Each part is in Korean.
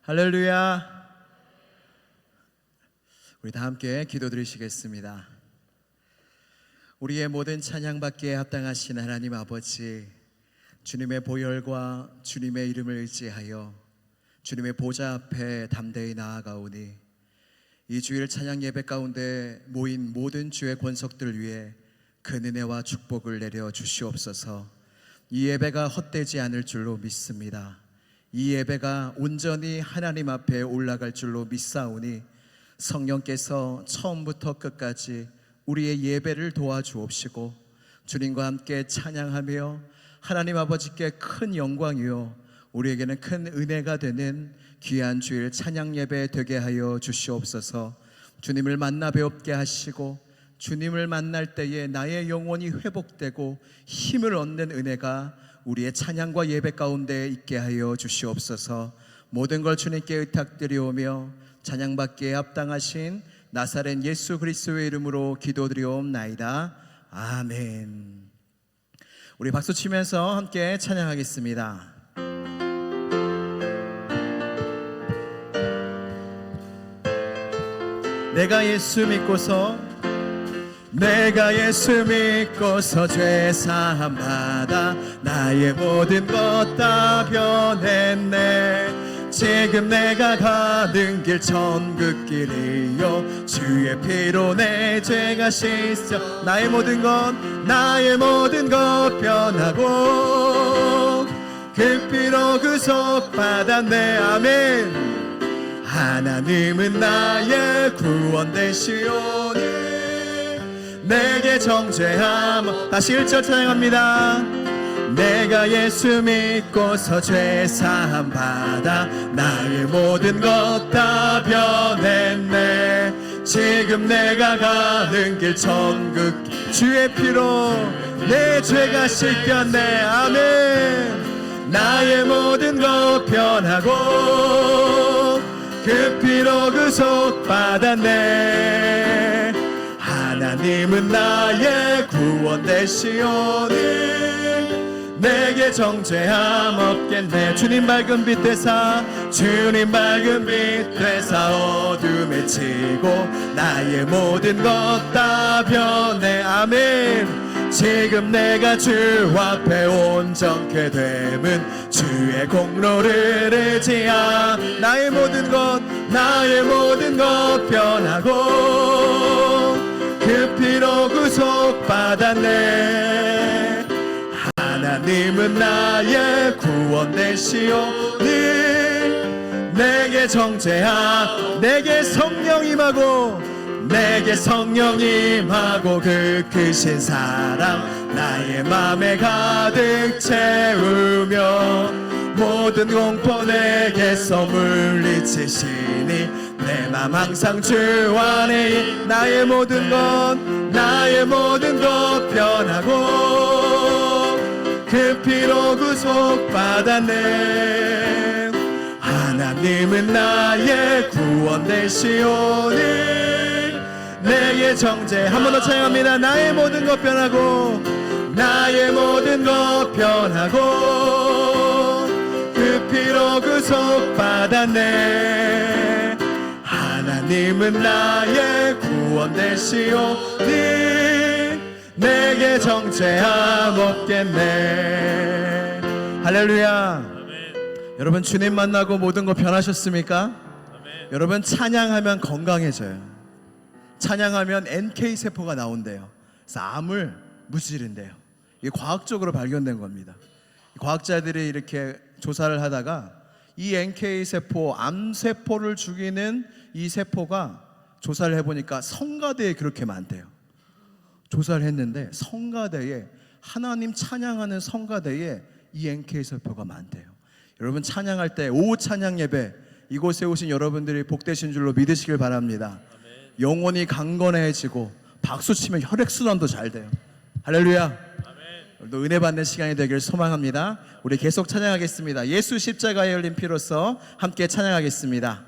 할렐루야. 우리 다 함께 기도드리시겠습니다. 우리의 모든 찬양받기에 합당하신 하나님 아버지, 주님의 보혈과 주님의 이름을 의지하여 주님의 보좌 앞에 담대히 나아가오니 이 주일 찬양 예배 가운데 모인 모든 주의 권속들 위해 큰 은혜와 축복을 내려 주시옵소서. 이 예배가 헛되지 않을 줄로 믿습니다. 이 예배가 온전히 하나님 앞에 올라갈 줄로 믿사오니 성령께서 처음부터 끝까지 우리의 예배를 도와주옵시고 주님과 함께 찬양하며 하나님 아버지께 큰 영광이요 우리에게는 큰 은혜가 되는 귀한 주일 찬양 예배 되게 하여 주시옵소서. 주님을 만나 뵈옵게 하시고 주님을 만날 때에 나의 영혼이 회복되고 힘을 얻는 은혜가 우리의 찬양과 예배 가운데 있게 하여 주시옵소서. 모든 걸 주님께 의탁드리오며 찬양받기에 합당하신 나사렛 예수 그리스도의 이름으로 기도드리옵나이다. 아멘. 우리 박수 치면서 함께 찬양하겠습니다. 내가 예수 믿고서 죄 사함 받아 나의 모든 것 다 변했네. 지금 내가 가는 길 천국길이요 주의 피로 내 죄가 씻어 나의 모든 것 변하고 그 피로 구속 받았네. 아멘. 하나님은 나의 구원 되시오니 내게 정죄함. 다시 1절 찬양합니다. 내가 예수 믿고서 죄 사함 받아 나의 모든 것 다 변했네. 지금 내가 가는 길 천국 주의 피로 내 죄가 씻겼네. 아멘. 나의 모든 것 변하고 그 피로 구속 받았네. 하나님은 나의 구원 되시오니 내게 정죄함 없겠네. 주님 밝은 빛 되사 어둠에 치고 나의 모든 것 다 변해. 아멘. 지금 내가 주 앞에 온전케 됨은 주의 공로를 의지하 나의 모든 것 변하고 그 피로 구속 받았네. 하나님은 나의 구원 되시오니 내게 정죄하 내게 성령 임하고 그 크신 사랑 나의 맘에 가득 채우며 모든 공포 내게서 물리치시니 내 맘 항상 주 안에 나의 모든 것 변하고 그 피로 구속 받았네. 하나님은 나의 구원 되시오니 내게 정죄. 한 번 더 찬양합니다. 나의 모든 것 변하고 그 피로 구속 받았네. 하나님은 나의 구원 되시오니 내게 정죄함 없겠네. 할렐루야. 아멘. 여러분 주님 만나고 모든 거 변하셨습니까? 아멘. 여러분 찬양하면 건강해져요. 찬양하면 NK 세포가 나온대요. 그래서 암을 무찌른대요. 이게 과학적으로 발견된 겁니다. 과학자들이 이렇게 조사를 하다가 이 NK세포, 암세포를 죽이는 이 세포가 조사를 해보니까 성가대에 그렇게 많대요. 조사를 했는데 성가대에, 하나님 찬양하는 성가대에 이 NK세포가 많대요. 여러분 찬양할 때 오후 찬양 예배 이곳에 오신 여러분들이 복되신 줄로 믿으시길 바랍니다. 아멘. 영혼이 강건해지고 박수치면 혈액순환도 잘 돼요. 할렐루야. 아멘. 오늘도 은혜 받는 시간이 되기를 소망합니다. 우리 계속 찬양하겠습니다. 예수 십자가에 흘린 피로써 함께 찬양하겠습니다.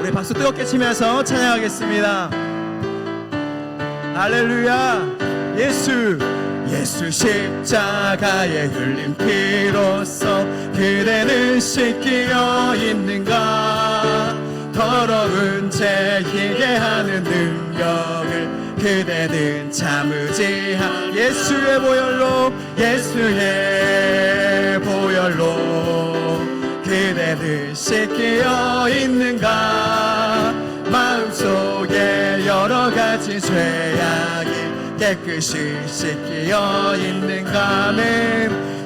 우리 박수 뜨겁게 치면서 찬양하겠습니다. 할렐루야. 예수 예수 십자가에 흘린 피로써 그대는 씻기어 있는가. 더러운 죄 희게 하는 능력을 그대는 참으지하. 예수의 보혈로 예수의 보혈로 그대는 씻기어 있는가. 마음속에 여러 가지 죄악이 깨끗이 씻기어 있는가.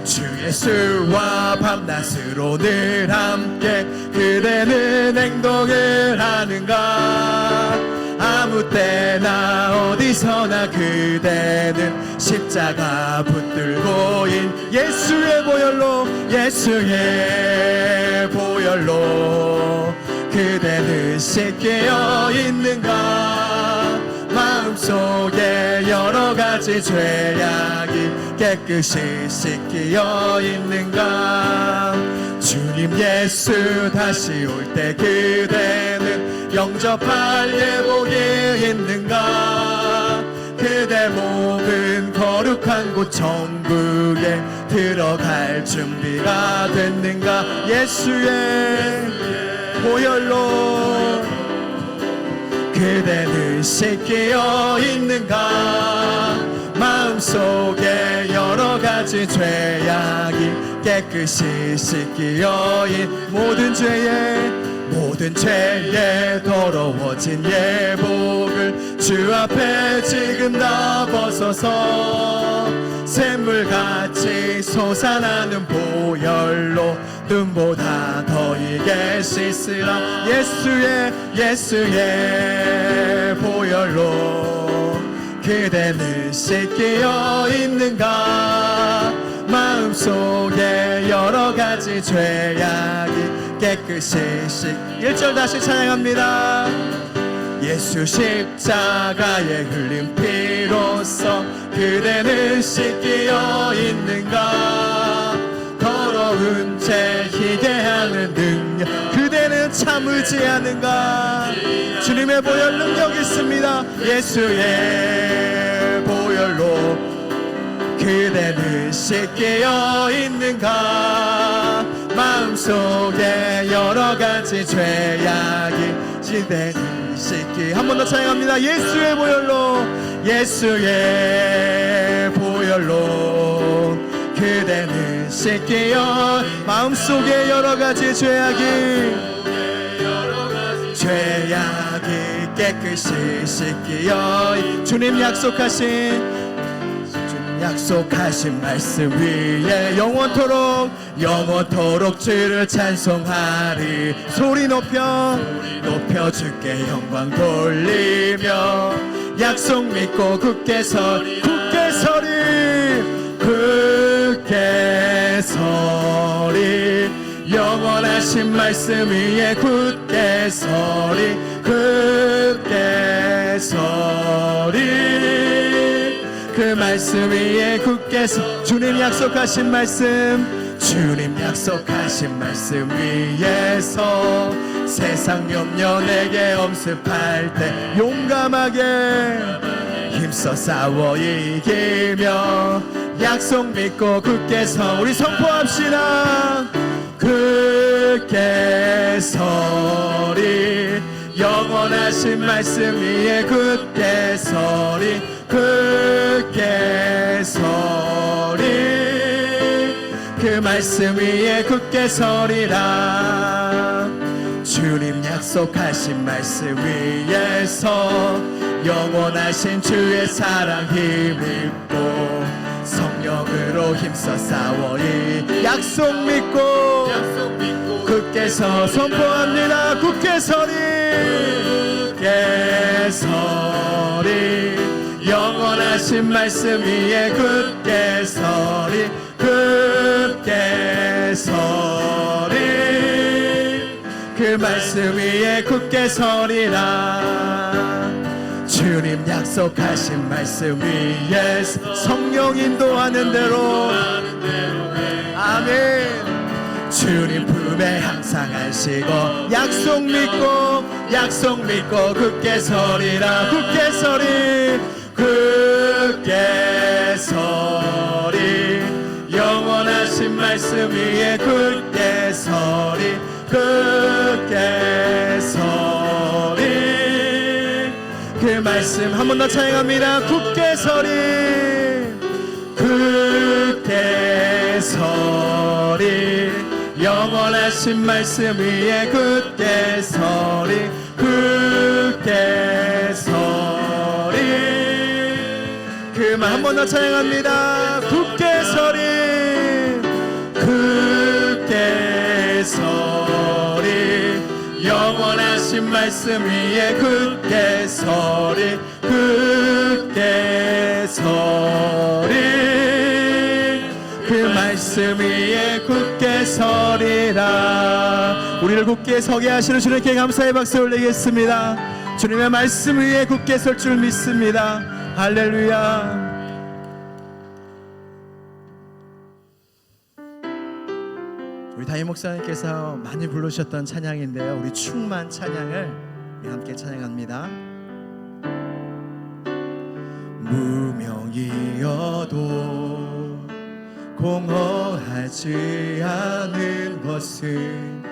주 예수와 밤낮으로 늘 함께 그대는 행동을 하는가. 아무 때나 어디서나 그대는 십자가 붙들고 예수의 보혈로 예수의 보혈로 그대는 씻기어 있는가. 마음속에 여러 가지 죄악이 깨끗이 씻기어 있는가. 주님 예수 다시 올 때 그대는 영접할 예복이 있는가. 그대 몸은 거룩한 곳 천국에 들어갈 준비가 됐는가. 예수의 보혈로 그대는 씻기어 있는가. 마음속에 여러 가지 죄악이 깨끗이 씻기어 모든 죄에 더러워진 예복을 주 앞에 지금 다 벗어서 샘물같이 솟아나는 보혈로 눈보다 더 이게 씻으라. 예수의 보혈로 그대는 씻기어 있는가. 마음속에 여러 가지 죄악이 깨끗이 1절 다시 찬양합니다. 예수 십자가에 흘린 피로써 그대는 씻기어 있는가. 더러운 죄 희게 하는 능력 그대는 참을지 않는가. 주님의 보혈 능력 있습니다. 예수의 보혈로 그대는 씻기어 있는가. 마음속에 여러 가지 죄악이 그대는 씻기. 한 번 더 찬양합니다. 예수의 보혈로 예수의 보혈로 그대는 씻기어. 마음속에 여러 가지 죄악이 깨끗이 씻기어. 주님 약속하신 말씀 위에 영원토록 주를 찬송하리. 소리 높여 주께 영광 돌리며 약속 믿고 굳게 서리 영원하신 말씀 위에 굳게 서리 그 말씀 위에 굳게 주님 약속하신 말씀 위에서 세상 염려 내게 엄습할 때 용감하게 힘써 싸워 이기며 약속 믿고 굳게 서. 우리 선포합시다. 굳게 서리 영원하신 말씀 위에 굳게 서리 그 말씀 위에 굳게 서리라. 주님 약속하신 말씀 위에서 영원하신 주의 사랑 힘입고 성령으로 힘써 싸워 이 약속 믿고 굳게 서. 선포합니다. 굳게 서리 영원하신 말씀 위에 굳게 서리 그 말씀 위에 굳게 서리라. 주님 약속하신 말씀 위에서 성령 인도하는 대로 아멘. 주님 품에 항상 안시고 약속 믿고 굳게 서리라. 굳게 서리 말씀 위에 굳게 서리 굳게 서리 그 말씀 한 번 더 찬양합니다. 굳게 서리 굳게 서리 영원하신 말씀 위에 굳게 서리 굳게 서리 그 말 한 번 더 찬양합니다. 굳게 서리 굳게 서리 영원하신 말씀 위에 굳게 서리 굳게 서리 그 말씀 위에 굳게 서리라. 우리를 굳게 서게 하시는 주님께 감사의 박수 올리겠습니다. 주님의 말씀 위에 굳게 설 줄 믿습니다. 할렐루야. 우리 다임 목사님께서 많이 부르셨던 찬양인데요, 우리 충만 찬양을 우리 함께 찬양합니다. 무명이어도 공허하지 않은 것은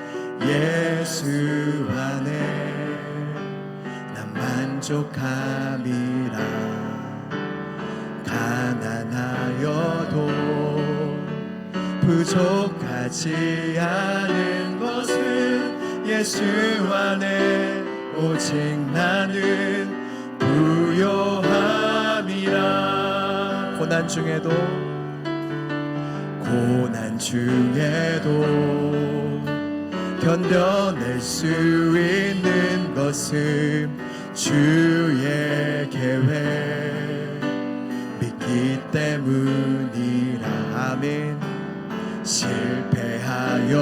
예수 안에 난 만족함이라. 가난하여도 부족하지 않은 것은 예수 안에 오직 나는 부요함이라. 고난 중에도 견뎌낼 수 있는 것은 주의 계획 믿기 때문이라. 아멘. 실패하여도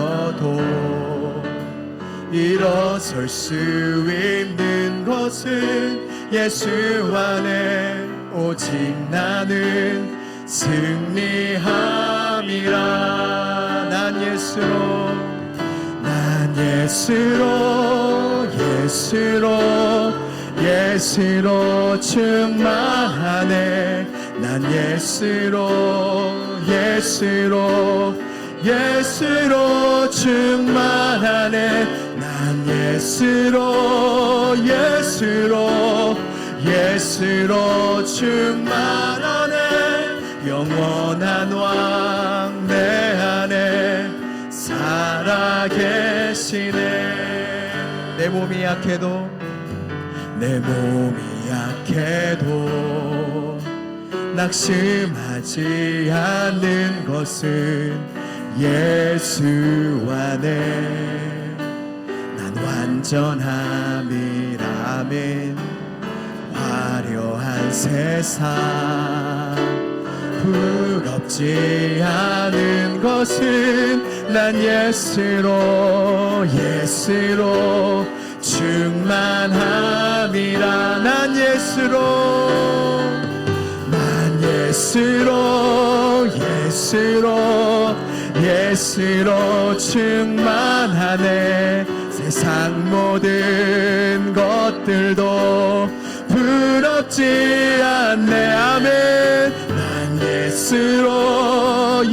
일어설 수 있는 것은 예수 안에 오직 나는 승리함이라. 난 예수로 충만하네. 난 예수로 충만하네. 난 예수로 충만하네. 영원한 왕 내 안에 살아계시네. 내 몸이 약해도 낙심하지 않는 것은 예수 안에 난 완전함이라. 아멘. 화려한 세상 부럽지 않은 것은 난 예수로 충만함이라. 난 예수로 충만하네. 세상 모든 것들도 부럽지 않네. 아멘. 난 예수로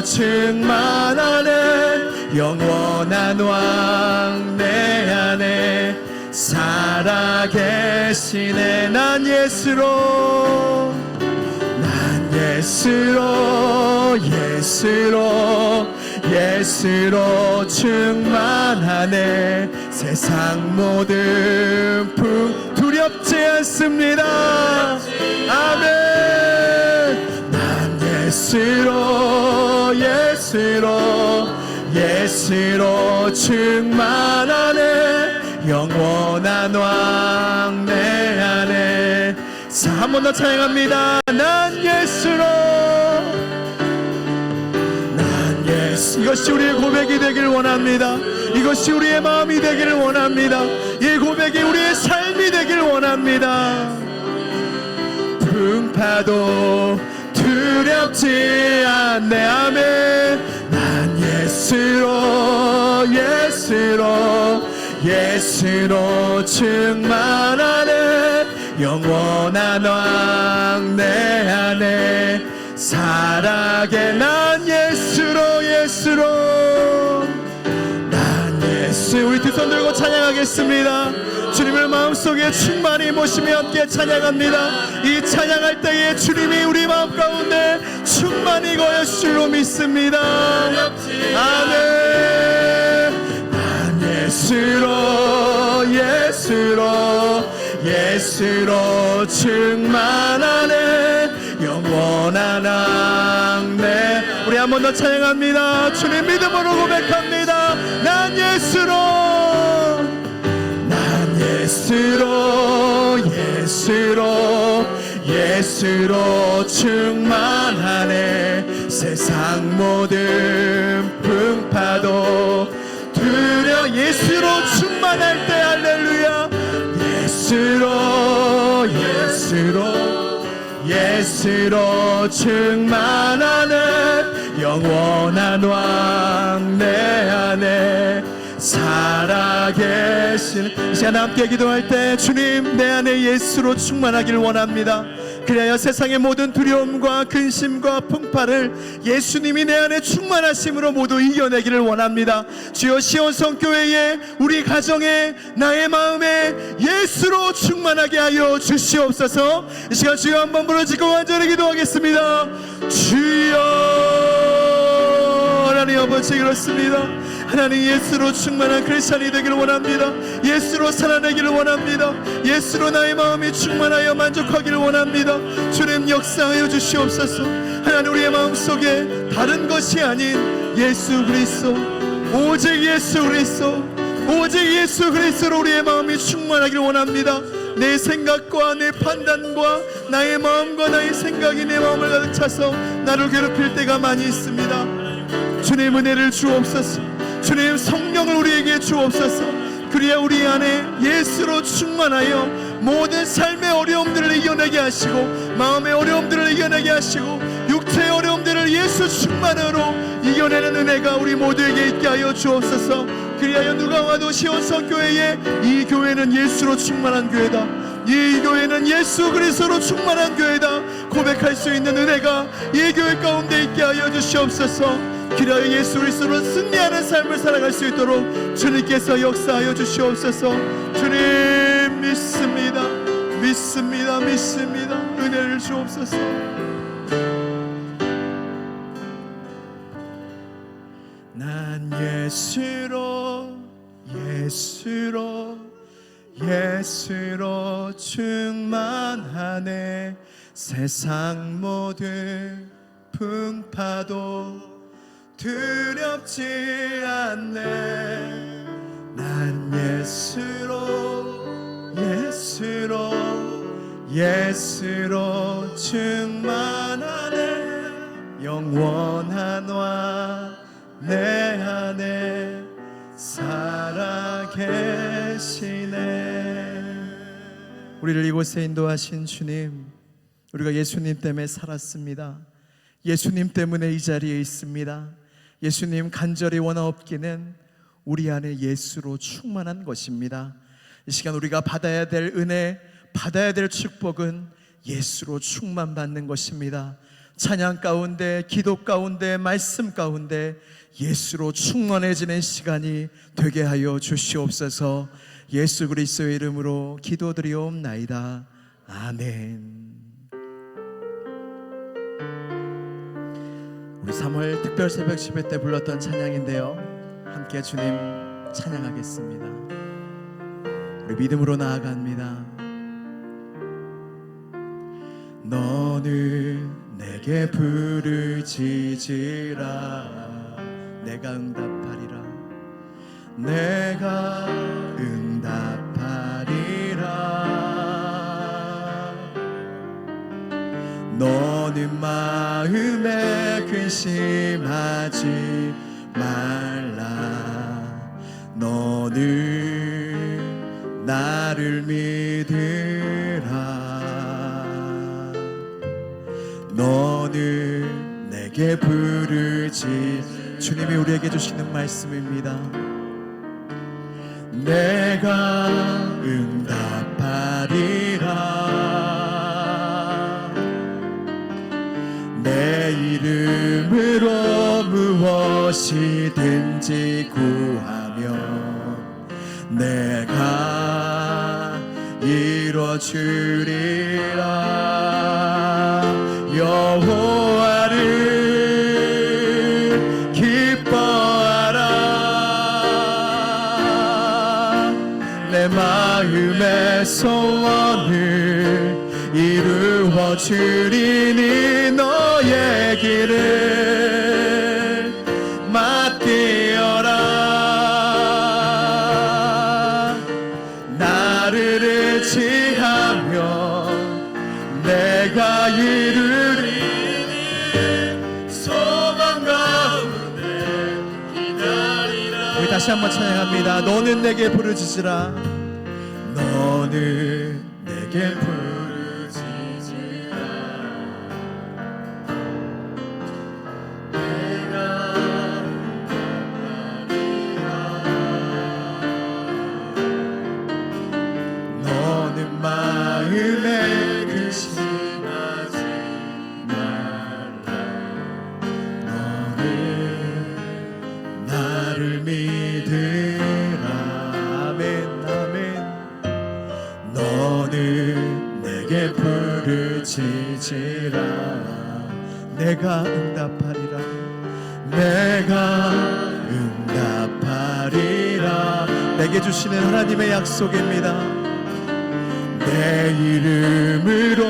충만하네. 영원한 왕 내 안에 살아계시네. 난 예수로 충만하네. 세상 모든 풍 두렵지 않습니다. 아멘. 난 예수로 충만하네. 영원한 왕 내 안에. 한 번 더 찬양합니다. 난 예수로. 이것이 우리의 고백이 되기를 원합니다. 이것이 우리의 마음이 되기를 원합니다. 이 고백이 우리의 삶이 되기를 원합니다. 풍파도 두렵지 않네. 아멘. 난 예수로 충만하네. 영원한 왕 내 안에 살아게 난 예수로 예수로 난 예수. 우리 두 손 들고 찬양하겠습니다. 주님을 마음속에 충만히 모시며 함께 찬양합니다. 이 찬양할 때에 주님이 우리 마음 가운데 충만히 거하실 줄로 믿습니다. 아멘. 난 예수로 예수로 예수로 충만하네 영원한 앙내. 우리 한 번 더 찬양합니다. 주님 믿음으로 고백합니다. 난 예수로 난 예수로 예수로 예수로 충만하네 세상 모든 풍파도 두려. 예수로 충만할 때 할렐루야. 예수로 예수로 예수로 충만하네 영원한 왕 내 안에 살아계신. 이 시간 함께 기도할 때 주님 내 안에 예수로 충만하길 원합니다. 그래야 세상의 모든 두려움과 근심과 풍파를 예수님이 내 안에 충만하심으로 모두 이겨내기를 원합니다. 주여 시온성교회에 우리 가정에 나의 마음에 예수로 충만하게 하여 주시옵소서. 이 시간 주여 한번 부르짖고 간절히 기도하겠습니다. 주여. 하나님 아버지 그렇습니다. 하나님 예수로 충만한 크리스찬이 되기를 원합니다. 예수로 살아내기를 원합니다. 예수로 나의 마음이 충만하여 만족하기를 원합니다. 주님 역사하여 주시옵소서. 하나님 우리의 마음속에 다른 것이 아닌 예수 그리스도 오직 예수 그리스도 오직 예수 그리스도로 우리의 마음이 충만하기를 원합니다. 내 생각과 내 판단과 나의 마음과 나의 생각이 내 마음을 가득 차서 나를 괴롭힐 때가 많이 있습니다. 주님 은혜를 주옵소서. 주님 성령을 우리에게 주옵소서. 그래야 우리 안에 예수로 충만하여 모든 삶의 어려움들을 이겨내게 하시고 마음의 어려움들을 이겨내게 하시고 육체의 어려움들을 예수 충만으로 이겨내는 은혜가 우리 모두에게 있게 하여 주옵소서. 그리하여 누가 와도 시온성교회에 이 교회는 예수로 충만한 교회다, 이 교회는 예수 그리스도로 충만한 교회다 고백할 수 있는 은혜가 이 교회 가운데 있게 하여 주시옵소서. 기라여 예수 그리스도로 승리하는 삶을 살아갈 수 있도록 주님께서 역사하여 주시옵소서. 주님 믿습니다. 믿습니다. 믿습니다. 은혜를 주옵소서. 난 예수로 예수로 예수로 충만하네 세상 모든 풍파도 두렵지 않네. 난 예수로 예수로 예수로 충만하네 영원한 왕 내 안에 살아계시네. 우리를 이곳에 인도하신 주님, 우리가 예수님 때문에 살았습니다. 예수님 때문에 이 자리에 있습니다. 예수님 간절히 원하옵기는 우리 안에 예수로 충만한 것입니다. 이 시간 우리가 받아야 될 은혜, 받아야 될 축복은 예수로 충만받는 것입니다. 찬양 가운데, 기도 가운데, 말씀 가운데 예수로 충만해지는 시간이 되게 하여 주시옵소서. 예수 그리스도의 이름으로 기도드리옵나이다. 아멘. 우리 3월 특별 새벽 집회 때 불렀던 찬양인데요, 함께 주님 찬양하겠습니다. 우리 믿음으로 나아갑니다. 너는 내게 부르짖으라 내가 응답하리라 내가 응답하리라. 너는 마음에 근심하지 말라. 너는 나를 믿으라. 너는 내게 부르짖으라. 주님이 우리에게 주시는 말씀입니다. 내가 응답하리라. 이루어주리라. 여호와를 기뻐하라. 내 마음의 소원을 이루어주리니 너의 길을 맡기어라. 나를 의지하며 내가 이루리니 소망 가운데 기다리라. 우리 다시 한번 찬양합니다. 너는 내게 부르짖으라. 너는 내게 부르짖으라. 너는 마음에 근심하지 말라. 너는 나를 믿으라. 아멘 아멘. 너는 내게 부르짖으라. 내가 응답하리라. 내가 응답하리라. 내게 주시는 하나님의 약속입니다. 내 이름으로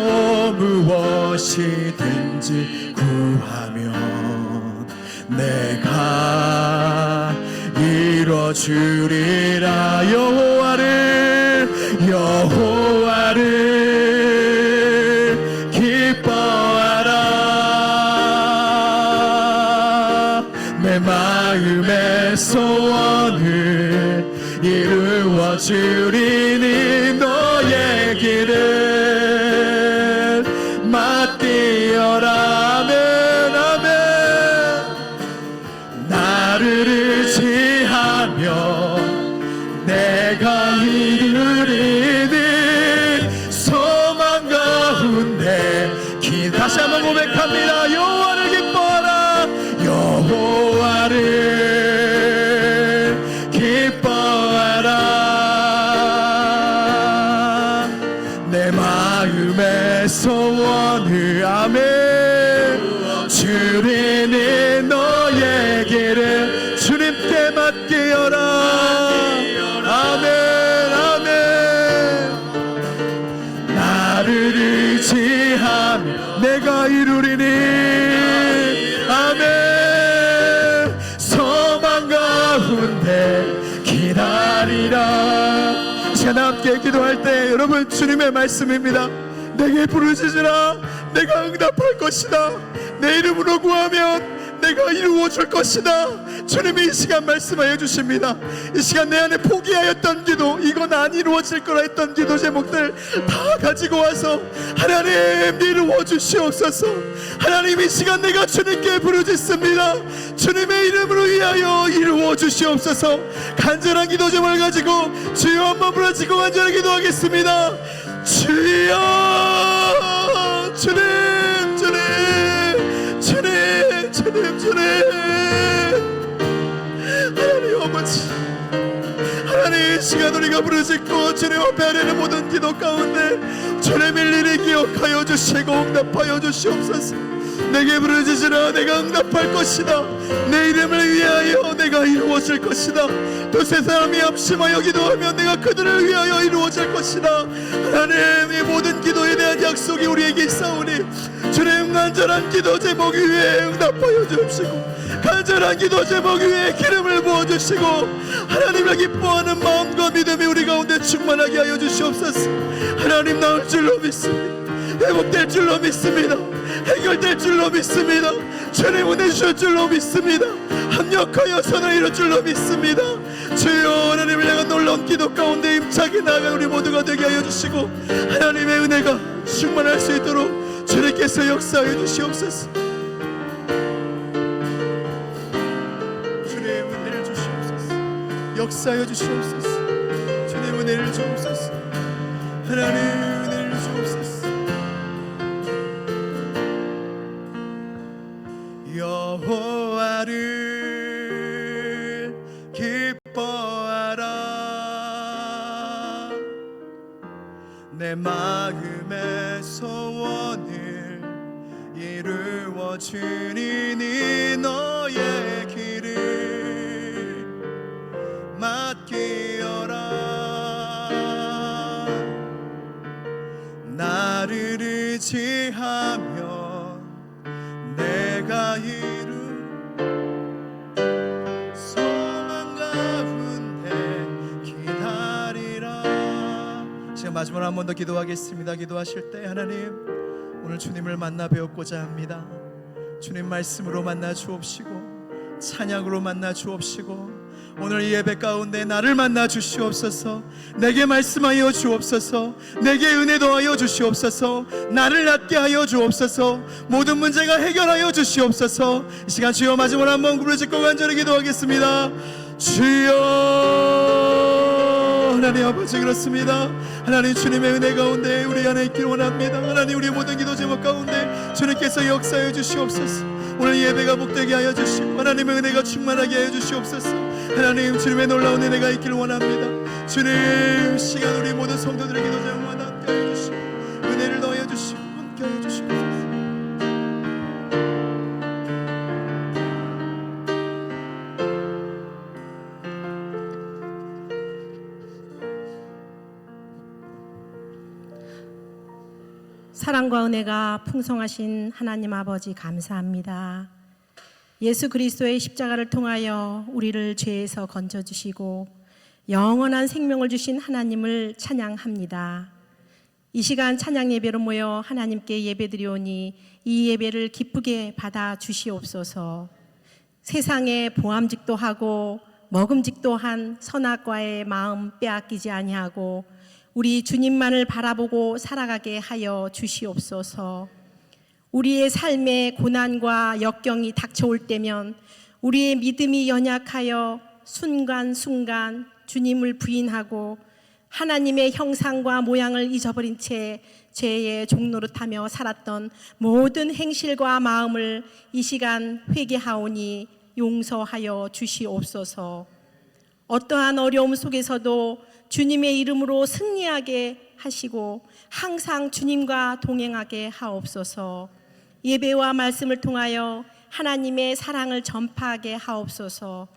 무엇이든지 구하면 내가 이뤄주리라. 여호와를 기뻐하라. 내 마음의 소원을 이루어주리니 너의 길을 맡기어라. 아멘 아멘. 나를 의지하며 내가 이루리니 소망 가운데 다시 한번 고백합니다. 여호와를 기뻐하라. 여호와를 기뻐하라. 내 마음의 소원을 아멘 주리니 너의 길을 주님께 맡기어라. 아멘 아멘. 나를 의지하며 내가 이루리니 아멘. 소망 가운데 기다리라. 제가 함께 기도할 때 여러분 주님의 말씀입니다. 내게 부르짖으라. 내가 응답할 것이다. 내 이름으로 구하면 내가 이루어 줄 것이다. 주님이 이 시간 말씀하여 주십니다. 이 시간 내 안에 포기하였던 기도, 이건 안 이루어질 거라 했던 기도 제목들 다 가지고 와서 하나님 이루어 주시옵소서. 하나님 이 시간 내가 주님께 부르짖습니다. 주님의 이름으로 위하여 이루어 주시옵소서. 간절한 기도 제목을 가지고 주여 한번 부르짖고 간절히 기도하겠습니다. 주여 주님 주님 주님 주님 주님. 하나님 아버지, 하나님 이 시간 우리가 부르짖고 주님 앞에 하려는 모든 기도 가운데 주님의 일일이 기억하여 주시고 응답하여 주시옵소서. 내게 부르짖으라. 내가 응답할 것이다. 내 이름을 위하여 내가 이루어질 것이다. 또 세 사람이 합심하여 기도하면 내가 그들을 위하여 이루어질 것이다. 하나님 이 모든 기도에 대한 약속이 우리에게 있사오니 주님 간절한 기도 제목 위에 응답하여 주옵시고 간절한 기도 제목 위에 기름을 부어주시고 하나님을 기뻐하는 마음과 믿음이 우리 가운데 충만하게 하여 주시옵소서. 하나님 나올 줄로 믿습니다. 회복될 줄로 믿습니다. 해결될 줄로 믿습니다. 주님 은혜 주실 줄로 믿습니다. 합력하여 선을 이룰 줄로 믿습니다. 주여 하나님을 향한 놀라운 기도 가운데 힘차게 나아간 우리 모두가 되게 하여 주시고 하나님의 은혜가 충만할 수 있도록 주님께서 역사하여 주시옵소서. 주님 은혜를 주시옵소서. 역사하여 주시옵소서. 주님 은혜를 주옵소서. 하나님 은혜를 주옵소서. 여호와를 기뻐하라. 내 마음의 소원을 이루어 주니 너의 길을 맡기어라. 나를 의지하며 내가 이룬 소망 가운데 기다리라. 지금 마지막으로 한 번 더 기도하겠습니다. 기도하실 때 하나님, 오늘 주님을 만나 뵈었고자 합니다. 주님 말씀으로 만나 주옵시고 찬양으로 만나 주옵시고 오늘 이 예배 가운데 나를 만나 주시옵소서. 내게 말씀하여 주옵소서. 내게 은혜 더하여 주시옵소서. 나를 낫게 하여 주옵소서. 모든 문제가 해결하여 주시옵소서. 이 시간 주여 마지막으로 한번 굽을 짓고 간절히 기도하겠습니다. 주여, 하나님 아버지, 그렇습니다. 하나님, 주님의 은혜 가운데 우리 안에 있길 원합니다. 하나님, 우리 모든 기도 제목 가운데 주님께서 역사해 주시옵소서. 오늘 예배가 복되게 하여 주시고 하나님의 은혜가 충만하게 하여 주시옵소서. 하나님, 주님의 놀라운 은혜가 있길 원합니다. 주님, 시간 우리 모든 성도들의 기도 제목마다 함께 하여 주시고 은혜를 더하여 주시고 함께 하여 주시옵소서. 사랑과 은혜가 풍성하신 하나님 아버지, 감사합니다. 예수 그리스도의 십자가를 통하여 우리를 죄에서 건져주시고 영원한 생명을 주신 하나님을 찬양합니다. 이 시간 찬양 예배로 모여 하나님께 예배드리오니 이 예배를 기쁘게 받아 주시옵소서. 세상에 보암직도 하고 먹음직도 한 선악과의 마음 빼앗기지 아니하고 우리 주님만을 바라보고 살아가게 하여 주시옵소서. 우리의 삶에 고난과 역경이 닥쳐올 때면 우리의 믿음이 연약하여 순간순간 주님을 부인하고 하나님의 형상과 모양을 잊어버린 채 죄의 종노릇하며 살았던 모든 행실과 마음을 이 시간 회개하오니 용서하여 주시옵소서. 어떠한 어려움 속에서도 주님의 이름으로 승리하게 하시고 항상 주님과 동행하게 하옵소서. 예배와 말씀을 통하여 하나님의 사랑을 전파하게 하옵소서.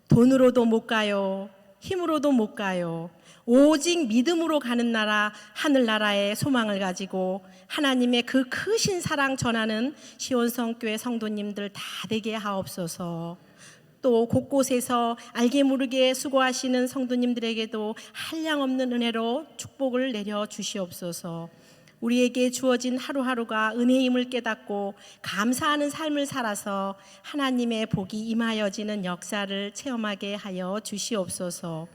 돈으로도 못 가요. 힘으로도 못 가요. 오직 믿음으로 가는 나라, 하늘나라의 소망을 가지고 하나님의 그 크신 사랑 전하는 시온성교회 성도님들 다 되게 하옵소서. 또 곳곳에서 알게 모르게 수고하시는 성도님들에게도 한량없는 은혜로 축복을 내려 주시옵소서. 우리에게 주어진 하루하루가 은혜임을 깨닫고 감사하는 삶을 살아서 하나님의 복이 임하여지는 역사를 체험하게 하여 주시옵소서.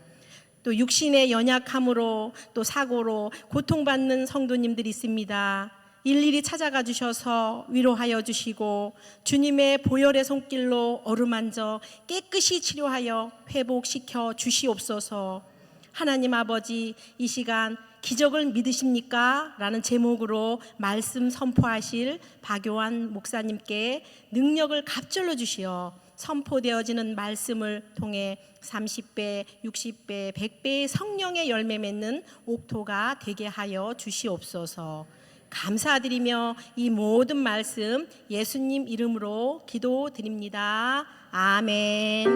또 육신의 연약함으로 또 사고로 고통받는 성도님들이 있습니다. 일일이 찾아가 주셔서 위로하여 주시고 주님의 보혈의 손길로 어루만져 깨끗이 치료하여 회복시켜 주시옵소서. 하나님 아버지, 이 시간 기적을 믿으십니까? 라는 제목으로 말씀 선포하실 박요한 목사님께 능력을 갑절로 주시어 선포되어지는 말씀을 통해 30배, 60배, 100배의 성령의 열매 맺는 옥토가 되게 하여 주시옵소서. 감사드리며 이 모든 말씀 예수님 이름으로 기도드립니다. 아멘.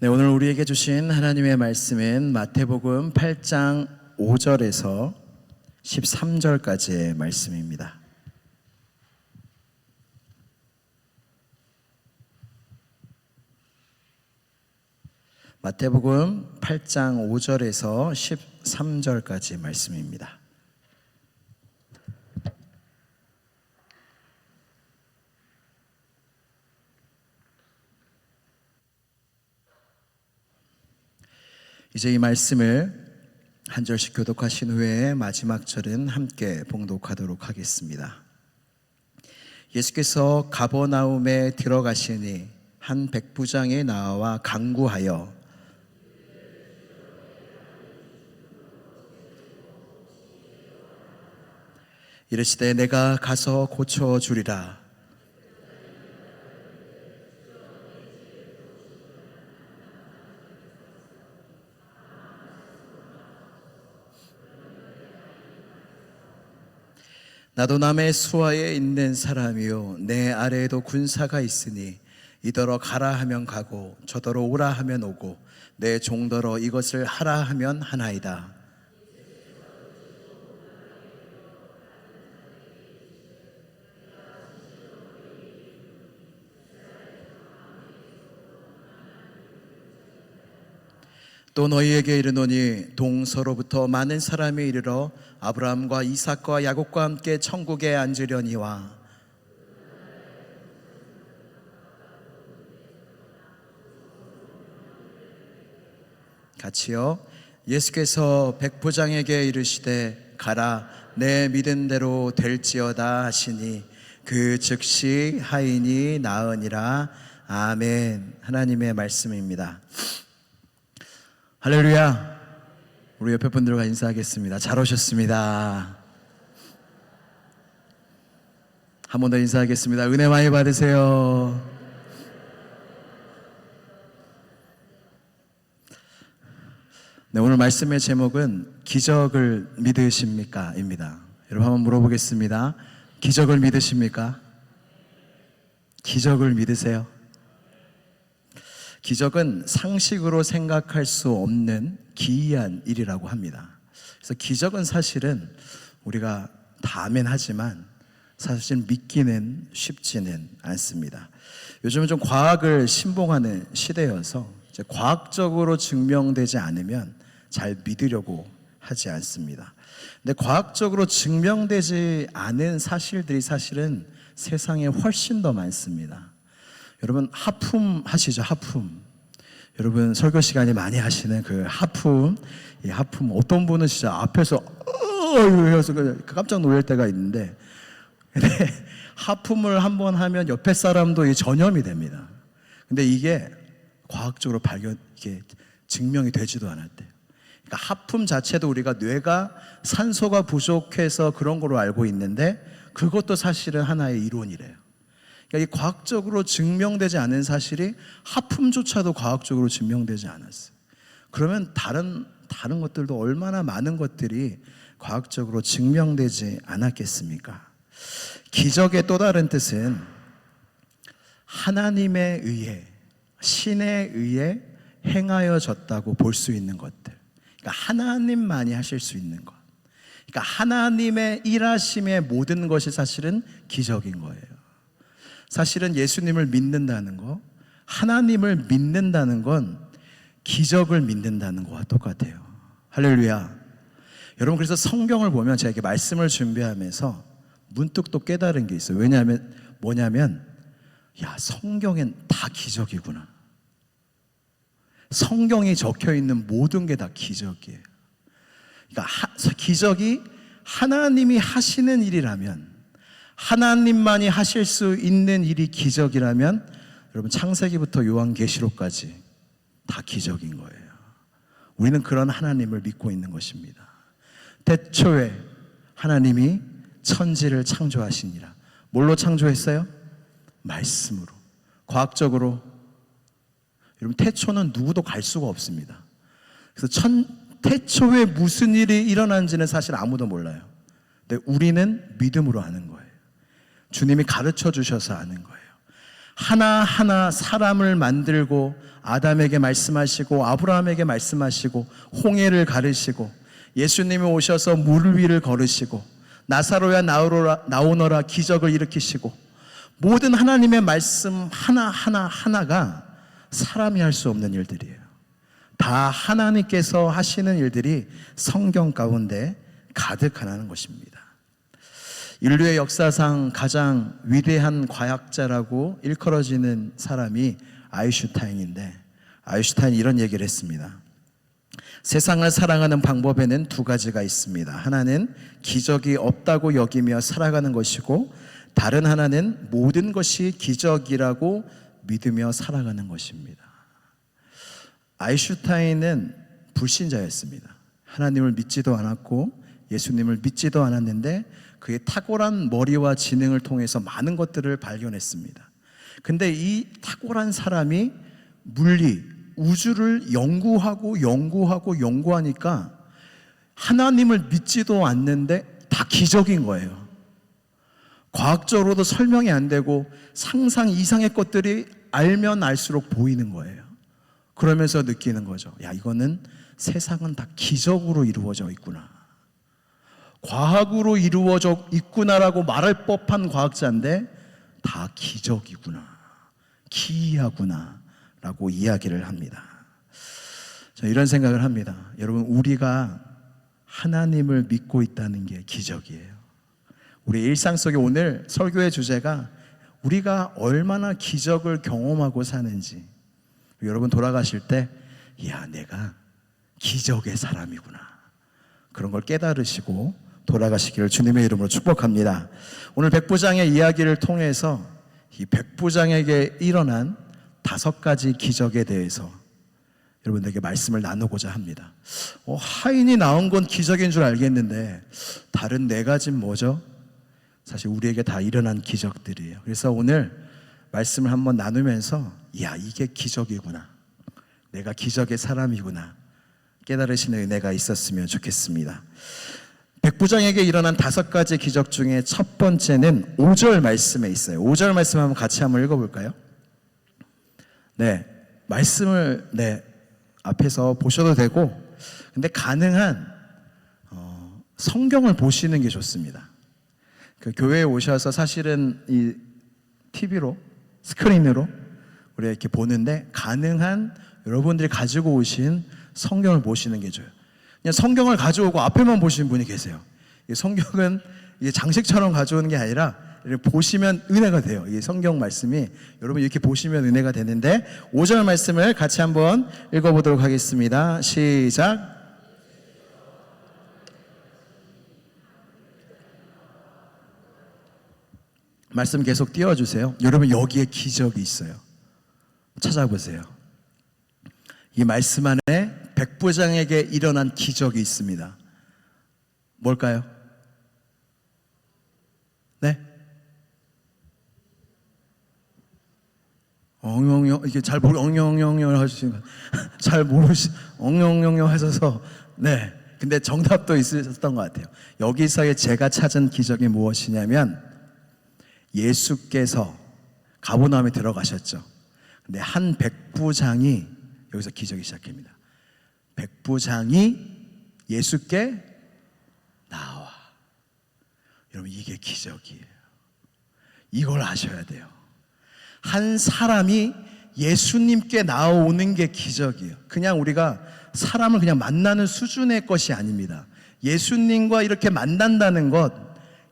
네, 오늘 우리에게 주신 하나님의 말씀은 마태복음 8장 5절에서 13절까지의 말씀입니다. 마태복음 8장 5절에서 13절까지 말씀입니다. 이제 이 말씀을 한 절씩 교독하신 후에 마지막 절은 함께 봉독하도록 하겠습니다. 예수께서 가버나움에 들어가시니 한 백부장의 나와 간구하여 이르시되 내가 가서 고쳐주리라. 나도 남의 수하에 있는 사람이요 내 아래에도 군사가 있으니 이더러 가라 하면 가고 저더러 오라 하면 오고 내 종더러 이것을 하라 하면 하나이다. 또 너희에게 이르노니 동서로부터 많은 사람이 이르러 아브라함과 이삭과 야곱과 함께 천국에 앉으려니와 같이요. 예수께서 백부장에게 이르시되 가라 내 믿은 대로 될지어다 하시니 그 즉시 하인이 나으니라. 아멘. 하나님의 말씀입니다. 할렐루야. 우리 옆에 분들과 인사하겠습니다. 잘 오셨습니다. 한 번 더 인사하겠습니다. 은혜 많이 받으세요. 네, 오늘 말씀의 제목은 기적을 믿으십니까? 입니다. 여러분 한번 물어보겠습니다. 기적을 믿으십니까? 기적을 믿으세요? 기적은 상식으로 생각할 수 없는 기이한 일이라고 합니다. 그래서 기적은 사실은 우리가 다 아멘 하지만 사실 믿기는 쉽지는 않습니다. 요즘은 좀 과학을 신봉하는 시대여서 이제 과학적으로 증명되지 않으면 잘 믿으려고 하지 않습니다. 근데 과학적으로 증명되지 않은 사실들이 사실은 세상에 훨씬 더 많습니다. 여러분 하품 하시죠? 하품. 여러분 설교 시간에 많이 하시는 그 하품. 이 하품 어떤 분은 진짜 앞에서 이러면서 깜짝 놀랄 때가 있는데, 근데 하품을 한번 하면 옆에 사람도 전염이 됩니다. 근데 이게 과학적으로 이게 증명이 되지도 않았대요. 그러니까 하품 자체도 우리가 뇌가 산소가 부족해서 그런 걸로 알고 있는데 그것도 사실은 하나의 이론이래요. 그러니까 이 과학적으로 증명되지 않은 사실이 하품조차도 과학적으로 증명되지 않았어요. 그러면 다른 것들도 얼마나 많은 것들이 과학적으로 증명되지 않았겠습니까? 기적의 또 다른 뜻은 하나님에 의해, 신에 의해 행하여졌다고 볼 수 있는 것들. 그러니까 하나님만이 하실 수 있는 것. 그러니까 하나님의 일하심의 모든 것이 사실은 기적인 거예요. 사실은 예수님을 믿는다는 거, 하나님을 믿는다는 건 기적을 믿는다는 거와 똑같아요. 할렐루야. 여러분 그래서 성경을 보면 제가 이렇게 말씀을 준비하면서 문득 또 깨달은 게 있어요. 뭐냐면 야, 성경엔 다 기적이구나. 성경에 적혀 있는 모든 게 다 기적이에요. 그러니까 기적이 하나님이 하시는 일이라면, 하나님만이 하실 수 있는 일이 기적이라면 여러분 창세기부터 요한계시록까지 다 기적인 거예요. 우리는 그런 하나님을 믿고 있는 것입니다. 태초에 하나님이 천지를 창조하시니라. 뭘로 창조했어요? 말씀으로. 과학적으로 여러분 태초는 누구도 갈 수가 없습니다. 그래서 태초에 무슨 일이 일어난지는 사실 아무도 몰라요. 근데 우리는 믿음으로 아는 거예요. 주님이 가르쳐 주셔서 아는 거예요. 하나하나 사람을 만들고 아담에게 말씀하시고 아브라함에게 말씀하시고 홍해를 가르시고 예수님이 오셔서 물 위를 걸으시고 나사로야 나오너라 기적을 일으키시고 모든 하나님의 말씀 하나가 사람이 할 수 없는 일들이에요. 다 하나님께서 하시는 일들이 성경 가운데 가득하다는 것입니다. 인류의 역사상 가장 위대한 과학자라고 일컬어지는 사람이 아인슈타인인데, 아인슈타인이 이런 얘기를 했습니다. 세상을 사랑하는 방법에는 두 가지가 있습니다. 하나는 기적이 없다고 여기며 살아가는 것이고, 다른 하나는 모든 것이 기적이라고 믿으며 살아가는 것입니다. 아인슈타인은 불신자였습니다. 하나님을 믿지도 않았고 예수님을 믿지도 않았는데 그의 탁월한 머리와 지능을 통해서 많은 것들을 발견했습니다. 근데 이 탁월한 사람이 물리, 우주를 연구하니까 하나님을 믿지도 않는데 다 기적인 거예요. 과학적으로도 설명이 안 되고 상상 이상의 것들이 알면 알수록 보이는 거예요. 그러면서 느끼는 거죠. 야, 이거는 세상은 다 기적으로 이루어져 있구나. 과학으로 이루어져 있구나라고 말할 법한 과학자인데 다 기적이구나. 기이하구나 라고 이야기를 합니다. 이런 생각을 합니다. 여러분, 우리가 하나님을 믿고 있다는 게 기적이에요. 우리 일상 속에 오늘 설교의 주제가 우리가 얼마나 기적을 경험하고 사는지, 여러분 돌아가실 때 야, 내가 기적의 사람이구나, 그런 걸 깨달으시고 돌아가시기를 주님의 이름으로 축복합니다. 오늘 백부장의 이야기를 통해서 이 백부장에게 일어난 5가지 기적에 대해서 여러분들에게 말씀을 나누고자 합니다. 하인이 나온 건 기적인 줄 알겠는데 다른 4가지는 뭐죠? 사실 우리에게 다 일어난 기적들이에요. 그래서 오늘 말씀을 한번 나누면서 야, 이게 기적이구나, 내가 기적의 사람이구나 깨달으시는 은혜가 있었으면 좋겠습니다. 백부장에게 일어난 5가지 기적 중에 첫 번째는 5절 말씀에 있어요. 5절 말씀 한번 같이 한번 읽어볼까요? 네, 말씀을 앞에서 보셔도 되고, 근데 가능한 성경을 보시는 게 좋습니다. 그 교회에 오셔서 사실은 이 TV로, 스크린으로 우리가 이렇게 보는데, 가능한 여러분들이 가지고 오신 성경을 보시는 게 좋아요. 그냥 성경을 가져오고 앞에만 보시는 분이 계세요. 이 성경은 이게 장식처럼 가져오는 게 아니라 이렇게 보시면 은혜가 돼요. 이 성경 말씀이 여러분 이렇게 보시면 은혜가 되는데, 5절 말씀을 같이 한번 읽어보도록 하겠습니다. 시작. 말씀 계속 띄워주세요. 여러분, 여기에 기적이 있어요. 찾아보세요. 이 말씀 안에 백부장에게 일어난 기적이 있습니다. 뭘까요? 네? 엉영영, 이게 잘 모르, 엉영영영 하시는 거, 잘 엉영영영 하셔서, 네. 근데 정답도 있으셨던 것 같아요. 여기서의 제가 찾은 기적이 무엇이냐면, 예수께서 가버나움에 들어가셨죠. 근데 한 백부장이, 여기서 기적이 시작합니다. 백부장이 예수께 나와. 여러분, 이게 기적이에요. 이걸 아셔야 돼요. 한 사람이 예수님께 나오는 게 기적이에요. 그냥 우리가 사람을 그냥 만나는 수준의 것이 아닙니다. 예수님과 이렇게 만난다는 것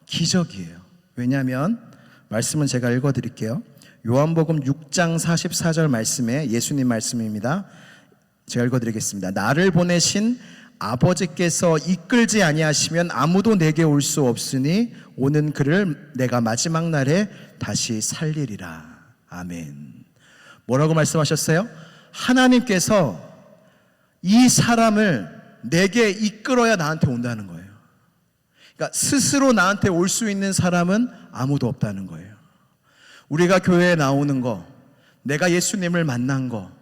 기적이에요. 왜냐하면 말씀은 제가 읽어드릴게요. 요한복음 6장 44절 말씀에 예수님 말씀입니다. 제가 읽어드리겠습니다. 나를 보내신 아버지께서 이끌지 아니하시면 아무도 내게 올 수 없으니 오는 그를 내가 마지막 날에 다시 살리리라. 아멘. 뭐라고 말씀하셨어요? 하나님께서 이 사람을 내게 이끌어야 나한테 온다는 거예요. 그러니까 스스로 나한테 올 수 있는 사람은 아무도 없다는 거예요. 우리가 교회에 나오는 거, 내가 예수님을 만난 거,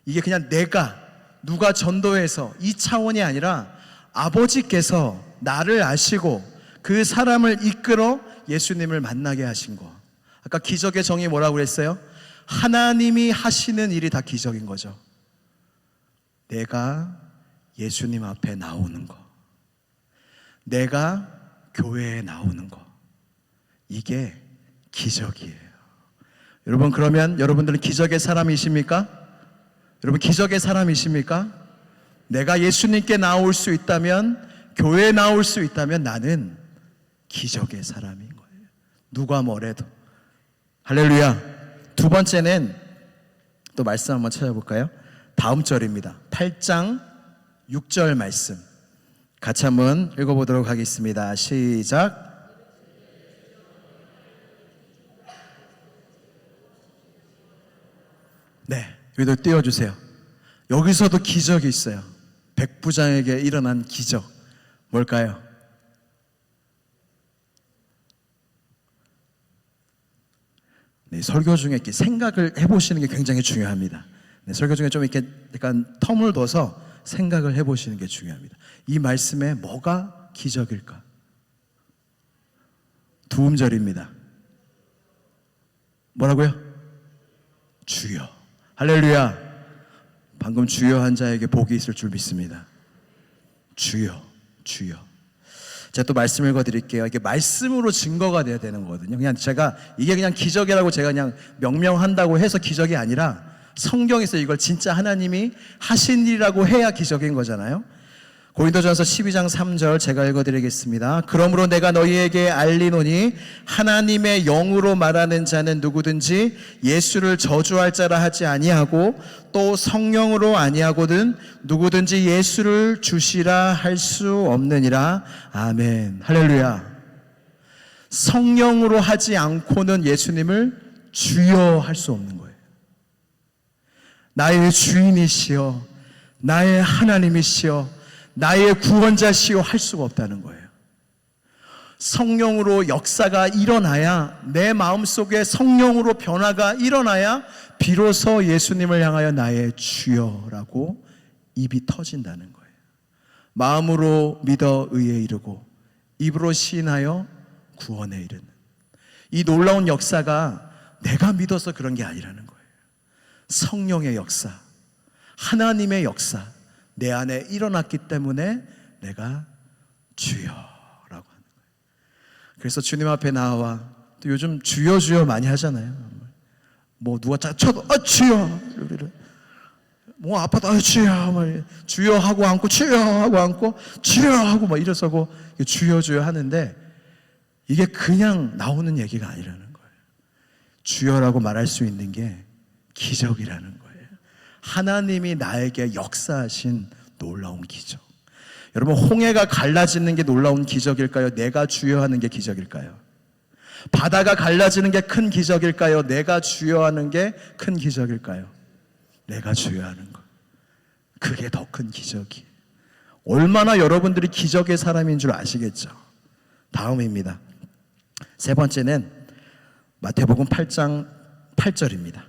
이게 그냥 내가 누가 전도해서 이 차원이 아니라 아버지께서 나를 아시고 그 사람을 이끌어 예수님을 만나게 하신 거. 아까 기적의 정의 뭐라고 그랬어요? 하나님이 하시는 일이 다 기적인 거죠. 내가 예수님 앞에 나오는 거, 내가 교회에 나오는 거, 이게 기적이에요. 여러분, 그러면 여러분들은 기적의 사람이십니까? 여러분, 기적의 사람이십니까? 내가 예수님께 나올 수 있다면, 교회에 나올 수 있다면 나는 기적의 사람인 거예요. 누가 뭐래도. 할렐루야. 두 번째는 또 말씀 한번 찾아볼까요? 다음 절입니다. 8장 6절 말씀 같이 한번 읽어보도록 하겠습니다. 시작. 네, 여기도 띄워주세요. 여기서도 기적이 있어요. 백부장에게 일어난 기적 뭘까요? 네, 설교 중에 이렇게 생각을 해보시는 게 굉장히 중요합니다. 네, 설교 중에 좀 이렇게 약간 텀을 둬서 생각을 해보시는 게 중요합니다. 이 말씀에 뭐가 기적일까? 두 음절입니다. 뭐라고요? 주여. 할렐루야. 방금 주여 한 자에게 복이 있을 줄 믿습니다. 주여, 주여. 제가 또 말씀 읽어드릴게요. 이게 말씀으로 증거가 돼야 되는 거거든요. 그냥 제가 이게 그냥 기적이라고 제가 그냥 명명한다고 해서 기적이 아니라 성경에서 이걸 진짜 하나님이 하신 일이라고 해야 기적인 거잖아요. 고린도전서 12장 3절 제가 읽어드리겠습니다. 그러므로 내가 너희에게 알리노니 하나님의 영으로 말하는 자는 누구든지 예수를 저주할 자라 하지 아니하고 또 성령으로 아니하거든 누구든지 예수를 주시라 할 수 없느니라. 아멘. 할렐루야. 성령으로 하지 않고는 예수님을 주여 할 수 없는 거예요. 나의 주인이시여, 나의 하나님이시여, 나의 구원자시여 할 수가 없다는 거예요. 성령으로 역사가 일어나야, 내 마음속에 성령으로 변화가 일어나야 비로소 예수님을 향하여 나의 주여라고 입이 터진다는 거예요. 마음으로 믿어 의에 이르고 입으로 시인하여 구원에 이르는 이 놀라운 역사가 내가 믿어서 그런 게 아니라는 거예요. 성령의 역사, 하나님의 역사 내 안에 일어났기 때문에 내가 주여라고 하는 거예요. 그래서 주님 앞에 나와 또 요즘 주여 주여 많이 하잖아요. 뭐 누가 쳐도 주여, 뭐 아파도 주여, 주여 하고 앉고 주여 하고 앉고 주여 하고 막 이래서고 주여 주여 하는데 이게 그냥 나오는 얘기가 아니라는 거예요. 주여라고 말할 수 있는 게 기적이라는 거예요. 하나님이 나에게 역사하신 놀라운 기적. 여러분, 홍해가 갈라지는 게 놀라운 기적일까요? 내가 주여하는 게 기적일까요? 바다가 갈라지는 게 큰 기적일까요? 내가 주여하는 게 큰 기적일까요? 내가 주여하는 것. 그게 더 큰 기적이에요. 얼마나 여러분들이 기적의 사람인 줄 아시겠죠? 다음입니다. 세 번째는 마태복음 8장 8절입니다.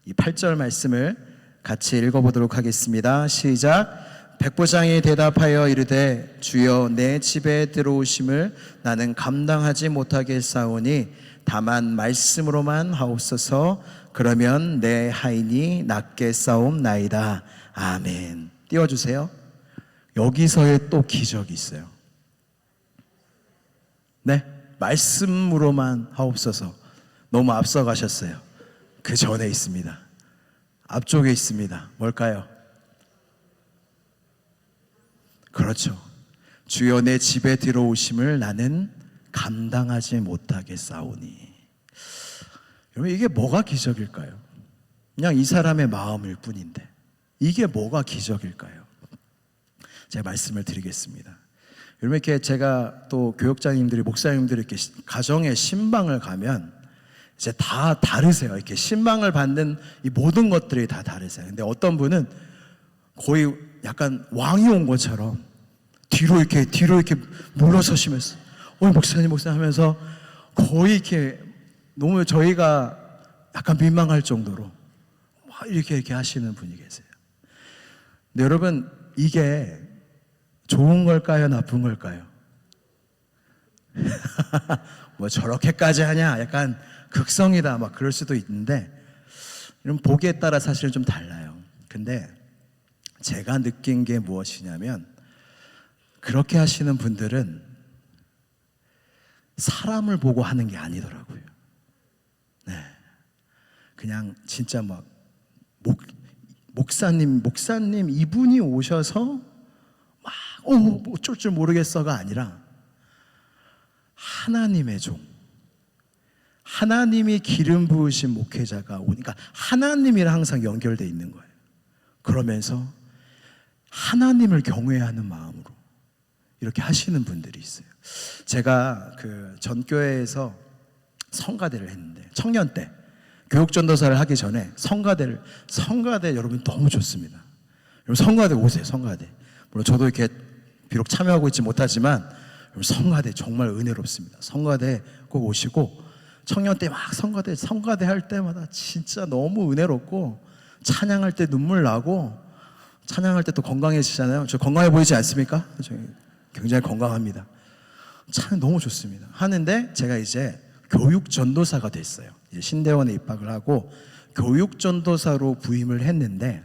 이 8절 말씀을 같이 읽어보도록 하겠습니다. 시작. 백부장이 대답하여 이르되 주여 내 집에 들어오심을 나는 감당하지 못하겠사오니 다만 말씀으로만 하옵소서. 그러면 내 하인이 낫게 싸움나이다. 아멘. 띄워주세요. 여기서의 또 기적이 있어요. 네, 말씀으로만 하옵소서. 너무 앞서가셨어요. 그 전에 있습니다. 앞쪽에 있습니다. 뭘까요? 그렇죠. 주여 내 집에 들어오심을 나는 감당하지 못하겠사오니. 여러분, 이게 뭐가 기적일까요? 그냥 이 사람의 마음일 뿐인데 이게 뭐가 기적일까요? 제가 말씀을 드리겠습니다. 여러분, 이렇게 제가 또 교역자님들이, 목사님들이 이렇게 가정에 신방을 가면 이제 다 다르세요. 이렇게 신방을 받는 이 모든 것들이 다 다르세요. 근데 어떤 분은 거의 약간 왕이 온 것처럼 뒤로 이렇게 물러서시면서 목사님 하면서 거의 이렇게 너무 저희가 약간 민망할 정도로 막 이렇게 하시는 분이 계세요. 근데 여러분, 이게 좋은 걸까요? 나쁜 걸까요? 뭐 저렇게까지 하냐? 약간 극성이다 막 그럴 수도 있는데 이런 보기에 따라 사실은 좀 달라요. 근데 제가 느낀 게 무엇이냐면 그렇게 하시는 분들은 사람을 보고 하는 게 아니더라고요. 네, 그냥 진짜 막 목사님 이분이 오셔서 막 어쩔 줄 모르겠어가 아니라 하나님의 종, 하나님이 기름 부으신 목회자가 오니까 하나님이랑 항상 연결되어 있는 거예요. 그러면서 하나님을 경외하는 마음으로 이렇게 하시는 분들이 있어요. 제가 그 전교회에서 성가대를 했는데 청년 때 교육전도사를 하기 전에 성가대 여러분 너무 좋습니다. 여러분 성가대 오세요. 성가대. 물론 저도 이렇게 비록 참여하고 있지 못하지만 성가대 정말 은혜롭습니다. 성가대 꼭 오시고 청년 때 막 성가대 할 때마다 진짜 너무 은혜롭고, 찬양할 때 눈물 나고, 찬양할 때 또 건강해지잖아요. 저 건강해 보이지 않습니까? 저 굉장히 건강합니다. 찬양 너무 좋습니다. 하는데 제가 이제 교육 전도사가 됐어요. 이제 신대원에 입학을 하고 교육 전도사로 부임을 했는데,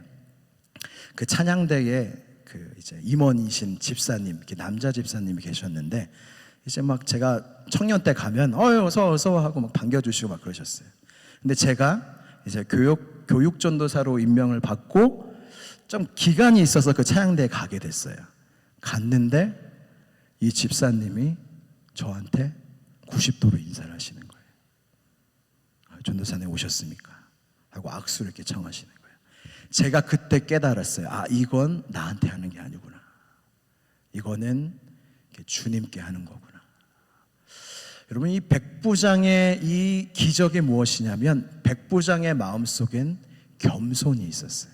그 찬양대에 그 이제 임원이신 집사님, 이렇게 남자 집사님이 계셨는데, 이제 막 제가 청년 때 가면 어서 와 하고 막 반겨주시고 막 그러셨어요. 근데 제가 이제 교육 전도사로 임명을 받고 좀 기간이 있어서 그 찬양대에 가게 됐어요. 갔는데 이 집사님이 저한테 90도로 인사를 하시는 거예요. 전도사님 오셨습니까? 하고 악수를 이렇게 청하시는 거예요. 제가 그때 깨달았어요. 아, 이건 나한테 하는 게 아니구나. 이거는 주님께 하는 거구나. 여러분, 이 백부장의 이 기적이 무엇이냐면, 백부장의 마음속엔 겸손이 있었어요.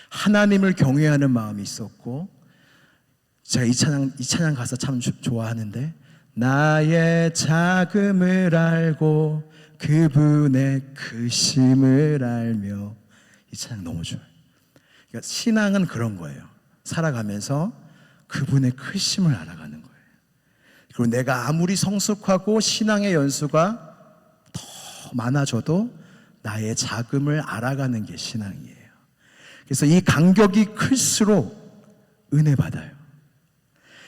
하나님을 경외하는 마음이 있었고, 제가 이 찬양 가사 참 좋아하는데, 나의 자금을 알고 그분의 크심을 알며, 이 찬양 너무 좋아요. 그러니까 신앙은 그런 거예요. 살아가면서 그분의 크심을 알아가는 거예요. 그리고 내가 아무리 성숙하고 신앙의 연수가 더 많아져도 나의 자금을 알아가는 게 신앙이에요. 그래서 이 간격이 클수록 은혜 받아요.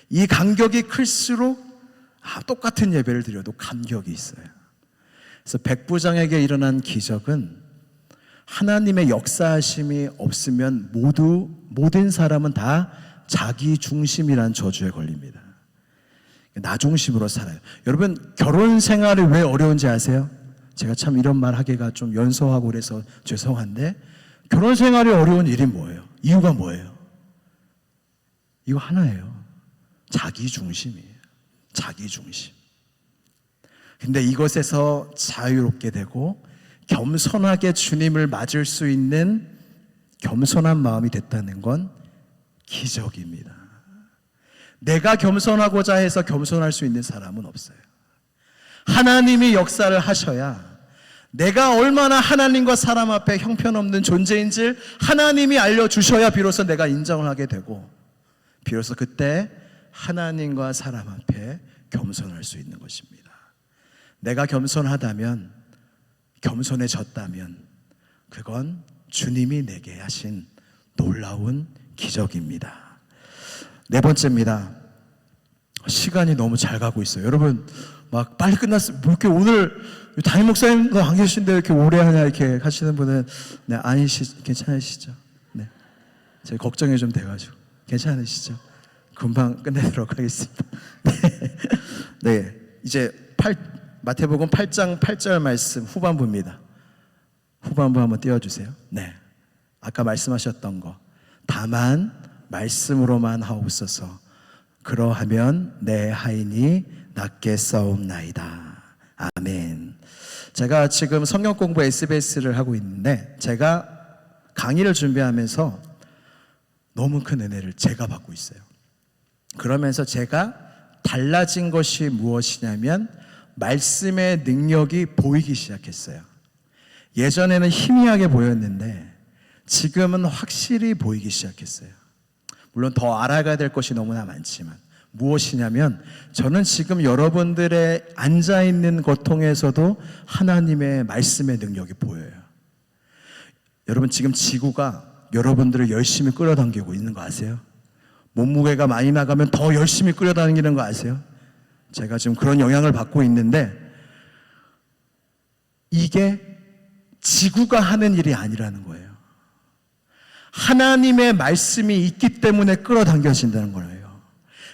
이 간격이 클수록 똑같은 예배를 드려도 감격이 있어요. 그래서 백부장에게 일어난 기적은, 하나님의 역사하심이 없으면 모든 사람은 다 자기 중심이란 저주에 걸립니다. 나 중심으로 살아요. 여러분, 결혼 생활이 왜 어려운지 아세요? 제가 참 이런 말 하기가 좀 연소하고 그래서 죄송한데, 결혼 생활이 어려운 일이 뭐예요? 이유가 뭐예요? 이거 하나예요. 자기 중심이에요. 자기 중심. 근데 이것에서 자유롭게 되고 겸손하게 주님을 맞을 수 있는 겸손한 마음이 됐다는 건 기적입니다. 내가 겸손하고자 해서 겸손할 수 있는 사람은 없어요. 하나님이 역사를 하셔야, 내가 얼마나 하나님과 사람 앞에 형편없는 존재인지를 하나님이 알려주셔야 비로소 내가 인정을 하게 되고, 비로소 그때 하나님과 사람 앞에 겸손할 수 있는 것입니다. 내가 겸손하다면, 겸손해졌다면 그건 주님이 내게 하신 놀라운 기적입니다. 네 번째입니다. 시간이 너무 잘 가고 있어요. 여러분, 막 빨리 끝났어요. 뭐 이렇게 오늘 담임 목사님도 안 계신데 이렇게 오래 하냐 이렇게 하시는 분은, 네, 괜찮으시죠? 네, 제가 걱정이 좀 돼가지고. 괜찮으시죠? 금방 끝내도록 하겠습니다. 네, 이제 마태복음 8장 8절 말씀 후반부입니다. 후반부 한번 띄워주세요. 네, 아까 말씀하셨던 거, 다만 말씀으로만 하옵소서. 그러하면 내 하인이 낫게 싸움나이다. 아멘. 제가 지금 성경 공부 SBS를 하고 있는데, 제가 강의를 준비하면서 너무 큰 은혜를 제가 받고 있어요. 그러면서 제가 달라진 것이 무엇이냐면, 말씀의 능력이 보이기 시작했어요. 예전에는 희미하게 보였는데 지금은 확실히 보이기 시작했어요. 물론 더 알아가야 될 것이 너무나 많지만, 무엇이냐면, 저는 지금 여러분들의 앉아있는 것 통해서도 하나님의 말씀의 능력이 보여요. 여러분, 지금 지구가 여러분들을 열심히 끌어당기고 있는 거 아세요? 몸무게가 많이 나가면 더 열심히 끌어당기는 거 아세요? 제가 지금 그런 영향을 받고 있는데, 이게 지구가 하는 일이 아니라는 거예요. 하나님의 말씀이 있기 때문에 끌어당겨진다는 거예요.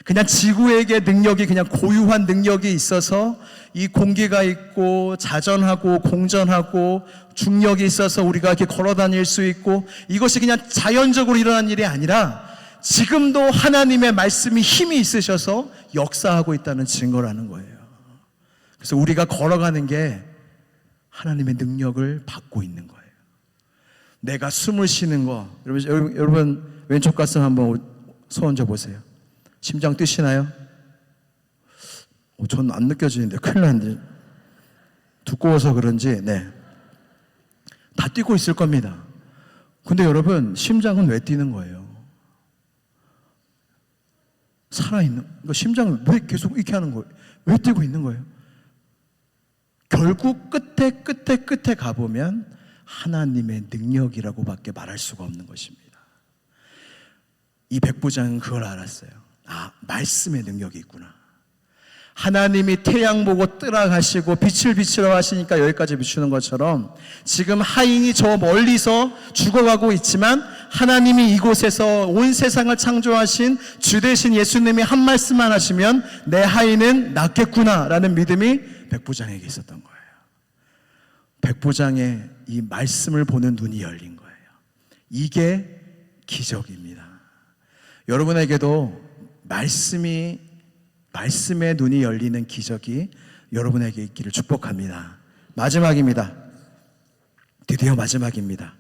그냥 지구에게 능력이, 그냥 고유한 능력이 있어서 이 공기가 있고 자전하고 공전하고 중력이 있어서 우리가 이렇게 걸어 다닐 수 있고, 이것이 그냥 자연적으로 일어난 일이 아니라 지금도 하나님의 말씀이 힘이 있으셔서 역사하고 있다는 증거라는 거예요. 그래서 우리가 걸어가는 게 하나님의 능력을 받고 있는 거예요. 내가 숨을 쉬는 거, 여러분 왼쪽 가슴 한번 손 얹어 보세요. 심장 뛰시나요? 전 안 느껴지는데 큰일 났는데. 두꺼워서 그런지 다 뛰고 있을 겁니다. 근데 여러분, 심장은 왜 뛰는 거예요? 살아있는, 심장을 왜 계속 이렇게 하는 거예요? 왜 뛰고 있는 거예요? 결국 끝에 가보면 하나님의 능력이라고밖에 말할 수가 없는 것입니다. 이 백부장은 그걸 알았어요. 말씀의 능력이 있구나. 하나님이 태양 보고 뜨라 하시고 빛을 비추라 하시니까 여기까지 비추는 것처럼 지금 하인이 저 멀리서 죽어가고 있지만 하나님이 이곳에서 온 세상을 창조하신 주 되신 예수님이 한 말씀만 하시면 내 하인은 낫겠구나 라는 믿음이 백부장에게 있었던 거예요. 백부장의 이 말씀을 보는 눈이 열린 거예요. 이게 기적입니다. 여러분에게도 말씀의 눈이 열리는 기적이 여러분에게 있기를 축복합니다. 마지막입니다. 드디어 마지막입니다.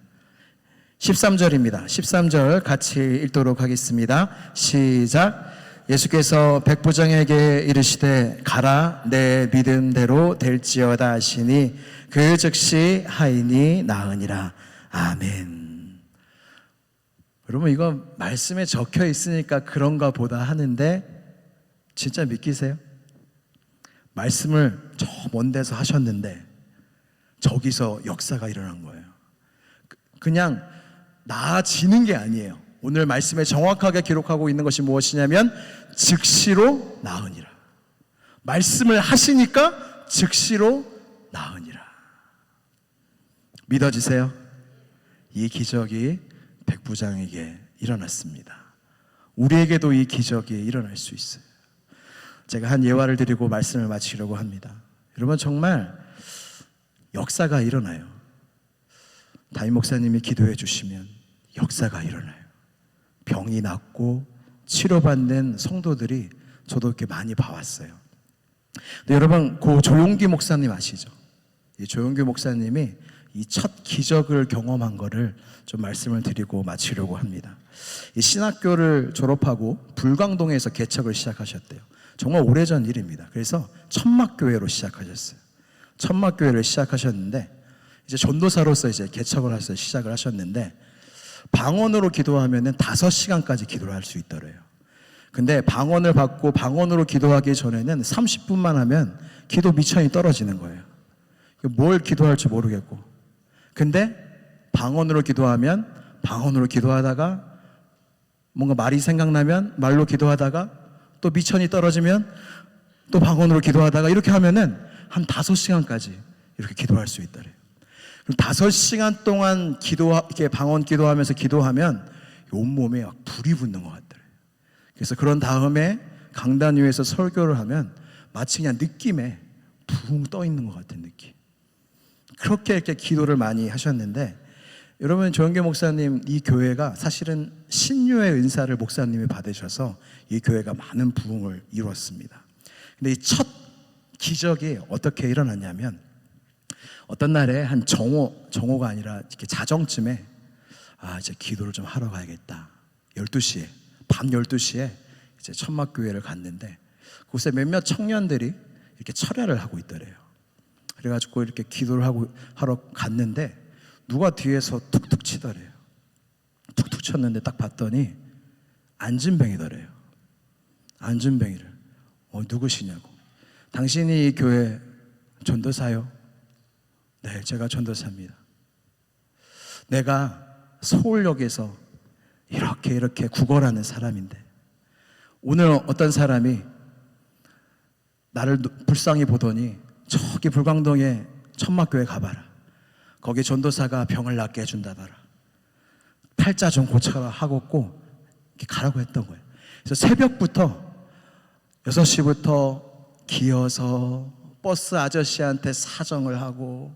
13절입니다. 13절 같이 읽도록 하겠습니다. 시작. 예수께서 백부장에게 이르시되 가라, 내 믿음대로 될지어다 하시니 그 즉시 하인이 나으니라. 아멘. 여러분, 이거 말씀에 적혀 있으니까 그런가 보다 하는데 진짜 믿기세요? 말씀을 저 먼 데서 하셨는데 저기서 역사가 일어난 거예요. 그냥 나아지는 게 아니에요. 오늘 말씀에 정확하게 기록하고 있는 것이 무엇이냐면 즉시로 나으니라. 말씀을 하시니까 즉시로 나으니라. 믿어지세요? 이 기적이 백부장에게 일어났습니다. 우리에게도 이 기적이 일어날 수 있어요. 제가 한 예화를 드리고 말씀을 마치려고 합니다. 여러분, 정말 역사가 일어나요. 담임 목사님이 기도해 주시면 역사가 일어나요. 병이 낫고 치료받는 성도들이 저도 이렇게 많이 봐왔어요. 근데 여러분, 그 조용기 목사님 아시죠? 이 조용기 목사님이 이 첫 기적을 경험한 거를 좀 말씀을 드리고 마치려고 합니다. 이 신학교를 졸업하고 불광동에서 개척을 시작하셨대요. 정말 오래전 일입니다. 그래서 천막교회로 시작하셨어요. 천막교회를 시작하셨는데 이제 전도사로서 이제 개척을 해서 시작을 하셨는데 방언으로 기도하면은 5시간까지 기도를 할 수 있더래요. 근데 방언을 받고 방언으로 기도하기 전에는 30분만 하면 기도 미천이 떨어지는 거예요. 뭘 기도할지 모르겠고. 근데 방언으로 기도하면 방언으로 기도하다가 뭔가 말이 생각나면 말로 기도하다가 또 미천이 떨어지면 또 방언으로 기도하다가 이렇게 하면은 한 5시간까지 이렇게 기도할 수 있더래요. 그럼 5시간 동안 이렇게 방언 기도하면서 기도하면 온몸에 막 불이 붙는 것 같더래요. 그래서 그런 다음에 강단 위에서 설교를 하면 마치 그냥 느낌에 붕 떠 있는 것 같은 느낌. 그렇게 이렇게 기도를 많이 하셨는데 여러분, 조영계 목사님 이 교회가 사실은 신유의 은사를 목사님이 받으셔서 이 교회가 많은 부흥을 이루었습니다. 근데 이 첫 기적이 어떻게 일어났냐면 어떤 날에 한 정오가 아니라 이렇게 자정쯤에 이제 기도를 좀 하러 가야겠다. 12시에 밤 12시에 이제 천막교회를 갔는데 그곳에 몇몇 청년들이 이렇게 철야를 하고 있더래요. 그래가지고 이렇게 기도를 하러 갔는데 누가 뒤에서 툭툭 치더래요. 툭툭 쳤는데 딱 봤더니 안진뱅이더래요. 안진뱅이를. 누구시냐고. 당신이 이 교회 전도사요? 네, 제가 전도사입니다. 내가 서울역에서 이렇게 구걸하는 사람인데 오늘 어떤 사람이 나를 불쌍히 보더니 저기 불광동에 천막교회 가봐라. 거기 전도사가 병을 낫게 해준다더라. 팔자 좀 고쳐라 하고 이렇게 가라고 했던 거예요. 그래서 새벽부터 6시부터 기어서 버스 아저씨한테 사정을 하고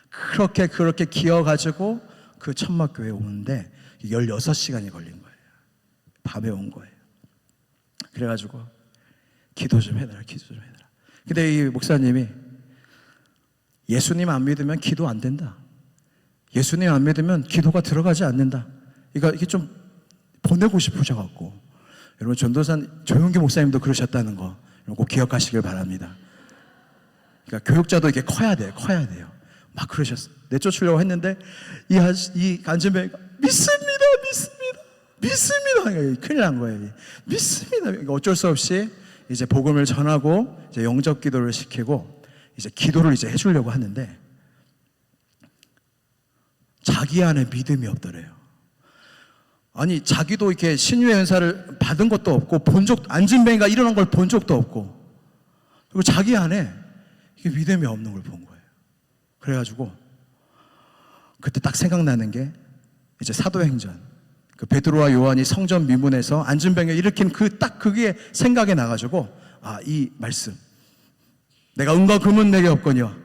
그렇게 기어가지고 그 천막교회에 오는데 16시간이 걸린 거예요. 밤에 온 거예요. 그래가지고 기도 좀 해달라. 근데 이 목사님이 예수님 안 믿으면 기도 안 된다. 예수님 안 믿으면 기도가 들어가지 않는다. 이게 좀 보내고 싶으셔갖고 여러분, 전도사 조용기 목사님도 그러셨다는 거 꼭 기억하시길 바랍니다. 그러니까 교육자도 이렇게 커야 돼요. 막 그러셨어요. 내쫓으려고 했는데 이 안진뱅이가 믿습니다. 큰일 난 거예요. 믿습니다. 어쩔 수 없이 이제 복음을 전하고 이제 영접 기도를 시키고 이제 기도를 이제 해주려고 하는데 자기 안에 믿음이 없더래요. 아니 자기도 이렇게 신유의 은사를 받은 것도 없고 안진뱅이가 일어난 걸 본 적도 없고 그리고 자기 안에 이게 믿음이 없는 걸 본 거예요. 그래가지고 그때 딱 생각나는 게 이제 사도행전 그 베드로와 요한이 성전 미문에서 안진뱅이를 일으킨 그게 생각이 나가지고 이 말씀 내가 은과 금은 내게 없거니와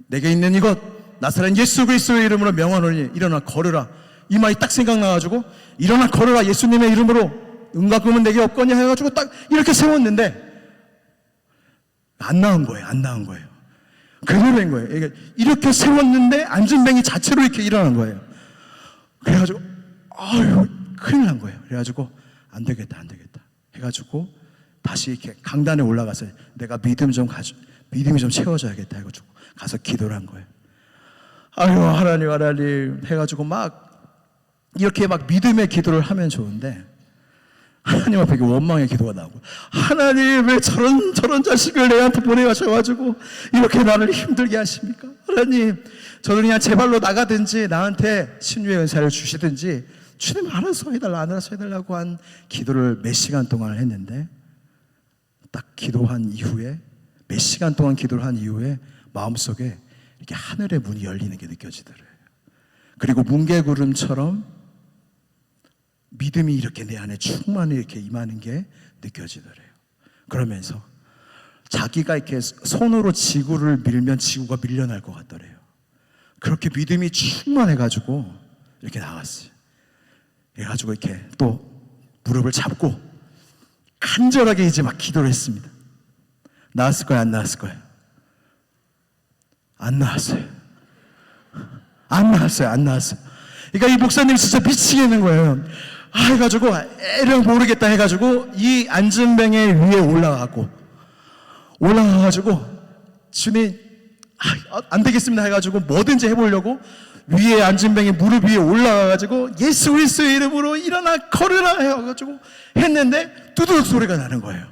내게 있는 이것 나사렛 예수 그리스도의 이름으로 명하노니 일어나 걸으라. 이 말이 딱 생각나가지고 일어나 걸으라 예수님의 이름으로 은과 금은 내게 없거니 해가지고 딱 이렇게 세웠는데 안 나온 거예요. 그대로 된 거예요. 이렇게 세웠는데 안진뱅이 자체로 이렇게 일어난 거예요. 그래가지고 큰일 난 거예요. 그래가지고 안 되겠다 해가지고 다시 이렇게 강단에 올라가서 내가 믿음이 좀 채워줘야겠다 해가지고 가서 기도를 한 거예요. 하나님 해가지고 막 이렇게 막 믿음의 기도를 하면 좋은데 하나님 앞에 원망의 기도가 나오고 하나님 왜 저런 자식을 내한테 보내셔가지고 이렇게 나를 힘들게 하십니까? 하나님 저는 그냥 제 발로 나가든지 나한테 신유의 은사를 주시든지 주님 알아서 해달라고 한 기도를 몇 시간 동안 했는데 딱 기도한 이후에 몇 시간 동안 기도를 한 이후에 마음속에 이렇게 하늘의 문이 열리는 게 느껴지더래요. 그리고 뭉게구름처럼 믿음이 이렇게 내 안에 충만히 이렇게 임하는 게 느껴지더래요. 그러면서 자기가 이렇게 손으로 지구를 밀면 지구가 밀려날 것 같더래요. 그렇게 믿음이 충만해가지고 이렇게 나왔어요. 그래가지고 이렇게 또 무릎을 잡고 간절하게 이제 막 기도를 했습니다. 나왔을 거예요? 안 나왔을 거예요? 안 나왔어요. 그러니까 이 목사님 진짜 미치겠는 거예요. 해가지고 에령 모르겠다 해가지고 이 안진뱅이 위에 올라가가지고 주님 안 되겠습니다 해가지고 뭐든지 해보려고 위에 안진뱅이 무릎 위에 올라가가지고 예수 그리스도의 이름으로 일어나 걸으라 해가지고 했는데 두드럭 소리가 나는 거예요.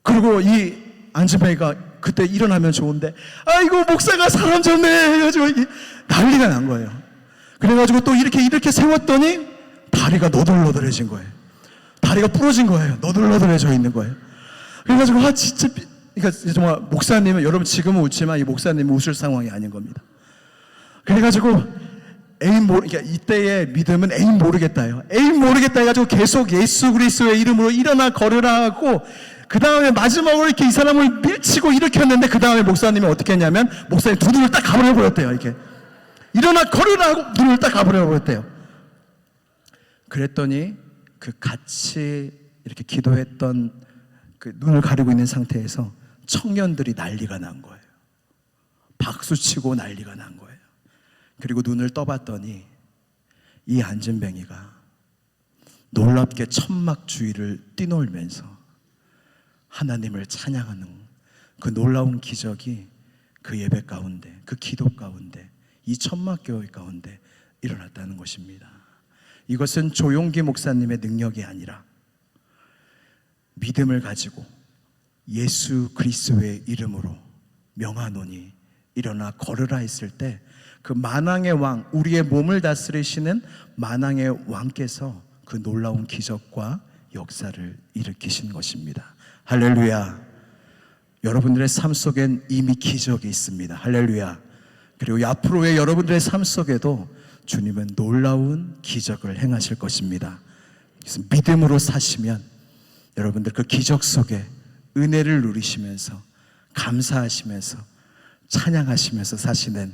그리고 이 안진뱅이가 그때 일어나면 좋은데 아이고 목사가 사라졌네 해가지고 이게 난리가 난 거예요. 그래가지고 또 이렇게 세웠더니 다리가 너덜너덜해진 거예요. 다리가 부러진 거예요. 너덜너덜해져 있는 거예요. 그래가지고 진짜 그러니까 정말 목사님은 여러분 지금은 웃지만 이 목사님은 웃을 상황이 아닌 겁니다. 그래가지고 그러니까 이때의 믿음은 모르겠다요. 모르겠다 해가지고 계속 예수 그리스도의 이름으로 일어나 걸으라 하고 그 다음에 마지막으로 이렇게 이 사람을 밀치고 일으켰는데 그 다음에 목사님이 어떻게 했냐면 목사님 두 눈을 딱 가버려 버렸대요. 이렇게 일어나 걸으라 하고 눈을 딱 가버려 버렸대요. 그랬더니 그 같이 이렇게 기도했던 그 눈을 가리고 있는 상태에서 청년들이 난리가 난 거예요. 박수치고 난리가 난 거예요. 그리고 눈을 떠봤더니 이 안진뱅이가 놀랍게 천막 주위를 뛰놀면서 하나님을 찬양하는 그 놀라운 기적이 그 예배 가운데, 그 기도 가운데, 이 천막교회 가운데 일어났다는 것입니다. 이것은 조용기 목사님의 능력이 아니라 믿음을 가지고 예수 그리스도의 이름으로 명하노니 일어나 걸으라 했을 때 그 만왕의 왕, 우리의 몸을 다스리시는 만왕의 왕께서 그 놀라운 기적과 역사를 일으키신 것입니다. 할렐루야. 여러분들의 삶 속엔 이미 기적이 있습니다. 할렐루야. 그리고 앞으로의 여러분들의 삶 속에도 주님은 놀라운 기적을 행하실 것입니다. 그래서 믿음으로 사시면 여러분들 그 기적 속에 은혜를 누리시면서 감사하시면서 찬양하시면서 사시는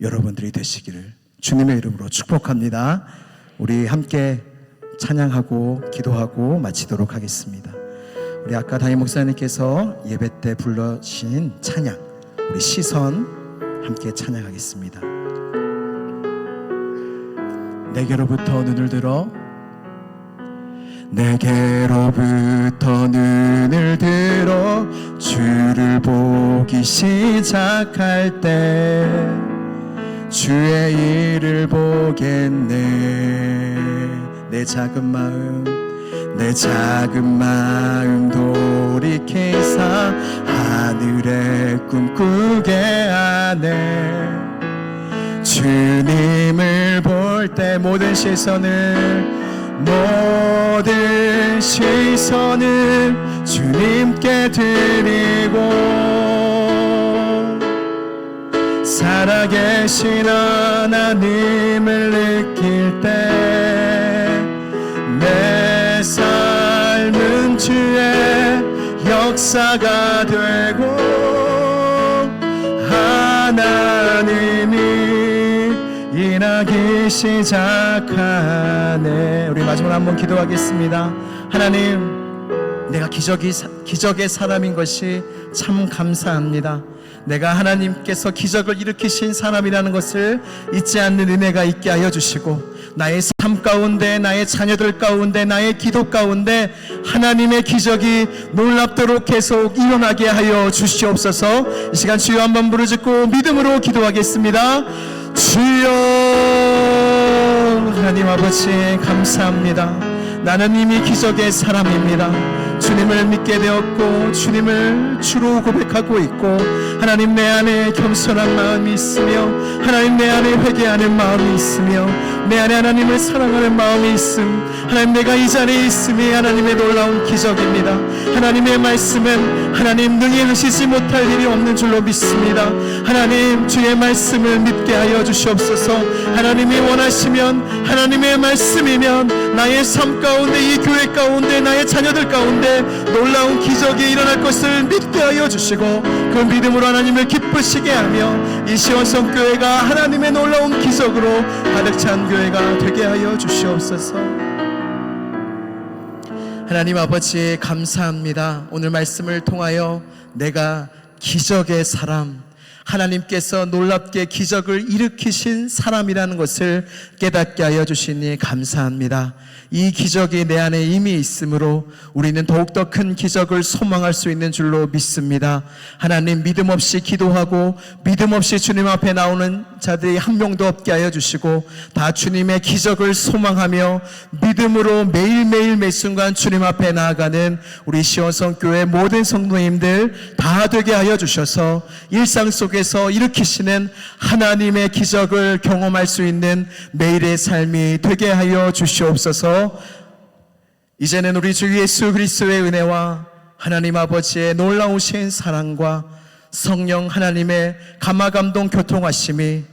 여러분들이 되시기를 주님의 이름으로 축복합니다. 우리 함께 찬양하고 기도하고 마치도록 하겠습니다. 우리 아까 담임 목사님께서 예배 때 불러주신 찬양, 우리 시선 함께 찬양하겠습니다. 내게로부터 눈을 들어 내게로부터 눈을 들어 주를 보기 시작할 때 주의 일을 보겠네. 내 작은 마음 돌이키사 하늘의 꿈 꾸게 하네. 주님을 볼 때 모든 시선을 주님께 드리고 살아계신 하나님을 느낄 때 내 삶은 주의 역사가 되고 하나님이 일하기 시작하네. 우리 마지막으로 한번 기도하겠습니다. 하나님, 내가 기적의 사람인 것이 참 감사합니다. 내가 하나님께서 기적을 일으키신 사람이라는 것을 잊지 않는 은혜가 있게 하여 주시고 나의 삶 가운데, 나의 자녀들 가운데, 나의 기도 가운데 하나님의 기적이 놀랍도록 계속 일어나게 하여 주시옵소서. 이 시간 주여 한번 부르짖고 믿음으로 기도하겠습니다. 주여, 하나님 아버지 감사합니다. 나는 이미 기적의 사람입니다. 주님을 믿게 되었고 주님을 주로 고백하고 있고 하나님 내 안에 겸손한 마음이 있으며 하나님 내 안에 회개하는 마음이 있으며 내 안에 하나님을 사랑하는 마음이 있음. 하나님, 내가 이 자리에 있음이 하나님의 놀라운 기적입니다. 하나님의 말씀은 하나님 능히 하시지 못할 일이 없는 줄로 믿습니다. 하나님, 주의 말씀을 믿게 하여 주시옵소서. 하나님이 원하시면 하나님의 말씀이면 나의 삶 가운데, 이 교회 가운데, 나의 자녀들 가운데 놀라운 기적이 일어날 것을 믿게 하여 주시고 그 믿음으로 하나님을 기쁘시게 하며 이 시온성교회가 하나님의 놀라운 기적으로 가득 찬 교회가 되게 하여 주시옵소서. 하나님 아버지 감사합니다. 오늘 말씀을 통하여 내가 기적의 사람, 하나님께서 놀랍게 기적을 일으키신 사람이라는 것을 깨닫게 하여 주시니 감사합니다. 이 기적이 내 안에 이미 있으므로 우리는 더욱더 큰 기적을 소망할 수 있는 줄로 믿습니다. 하나님, 믿음 없이 기도하고 믿음 없이 주님 앞에 나오는 자들이 한 명도 없게 하여 주시고 다 주님의 기적을 소망하며 믿음으로 매일매일 매순간 주님 앞에 나아가는 우리 시온성교회 모든 성도님들 다 되게 하여 주셔서 일상 속에서 일으키시는 하나님의 기적을 경험할 수 있는 매일의 삶이 되게 하여 주시옵소서. 이제는 우리 주 예수 그리스도의 은혜와 하나님 아버지의 놀라우신 사랑과 성령 하나님의 감화감동 교통하심이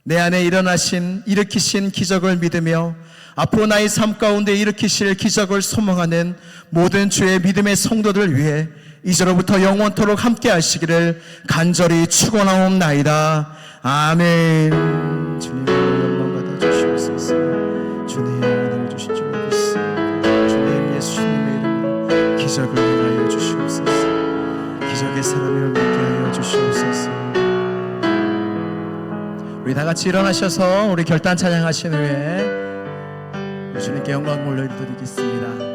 내 안에 일으키신 기적을 믿으며 앞으로 나의 삶 가운데 일으키실 기적을 소망하는 모든 주의 믿음의 성도들 위해 이제로부터 영원토록 함께 하시기를 간절히 축원하옵나이다. 아멘. 주님의 영광 받아 주시옵소서. 주님의 은혜를 주신 줄 믿습니다. 주님 예수님의 이름으로 기적을 행하여 주시옵소서. 기적의 사람을 믿게 하여 주시옵소서. 우리 다 같이 일어나셔서 우리 결단 찬양하신 후에 주님께 영광 올려드리겠습니다.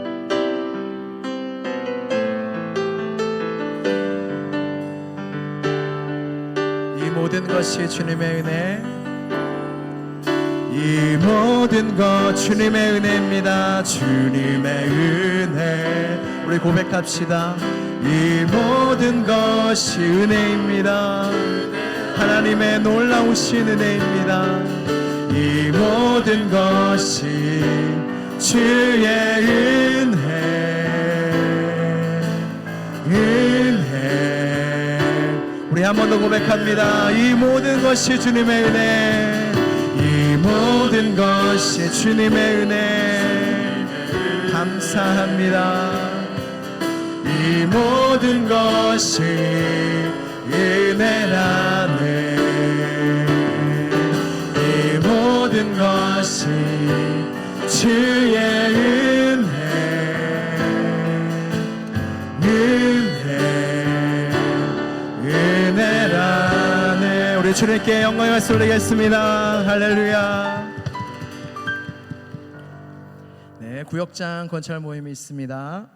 모든 것이 주님의 은혜, 이 모든 것 주님의 은혜입니다. 주님의 은혜, 우리 고백합시다. 이 모든 것이 은혜입니다. 하나님의 놀라우신 은혜입니다. 이 모든 것이 주의 은혜. 우리 한 번 더 고백합니다. 이 모든 것이 주님의 은혜, 이 모든 것이 주님의 은혜. 감사합니다. 이 모든 것이 은혜라네. 이 모든 것이 주의 은혜라네. 우리 주님께 영광의 말씀 올리겠습니다. 할렐루야. 네, 구역장 건설 모임이 있습니다.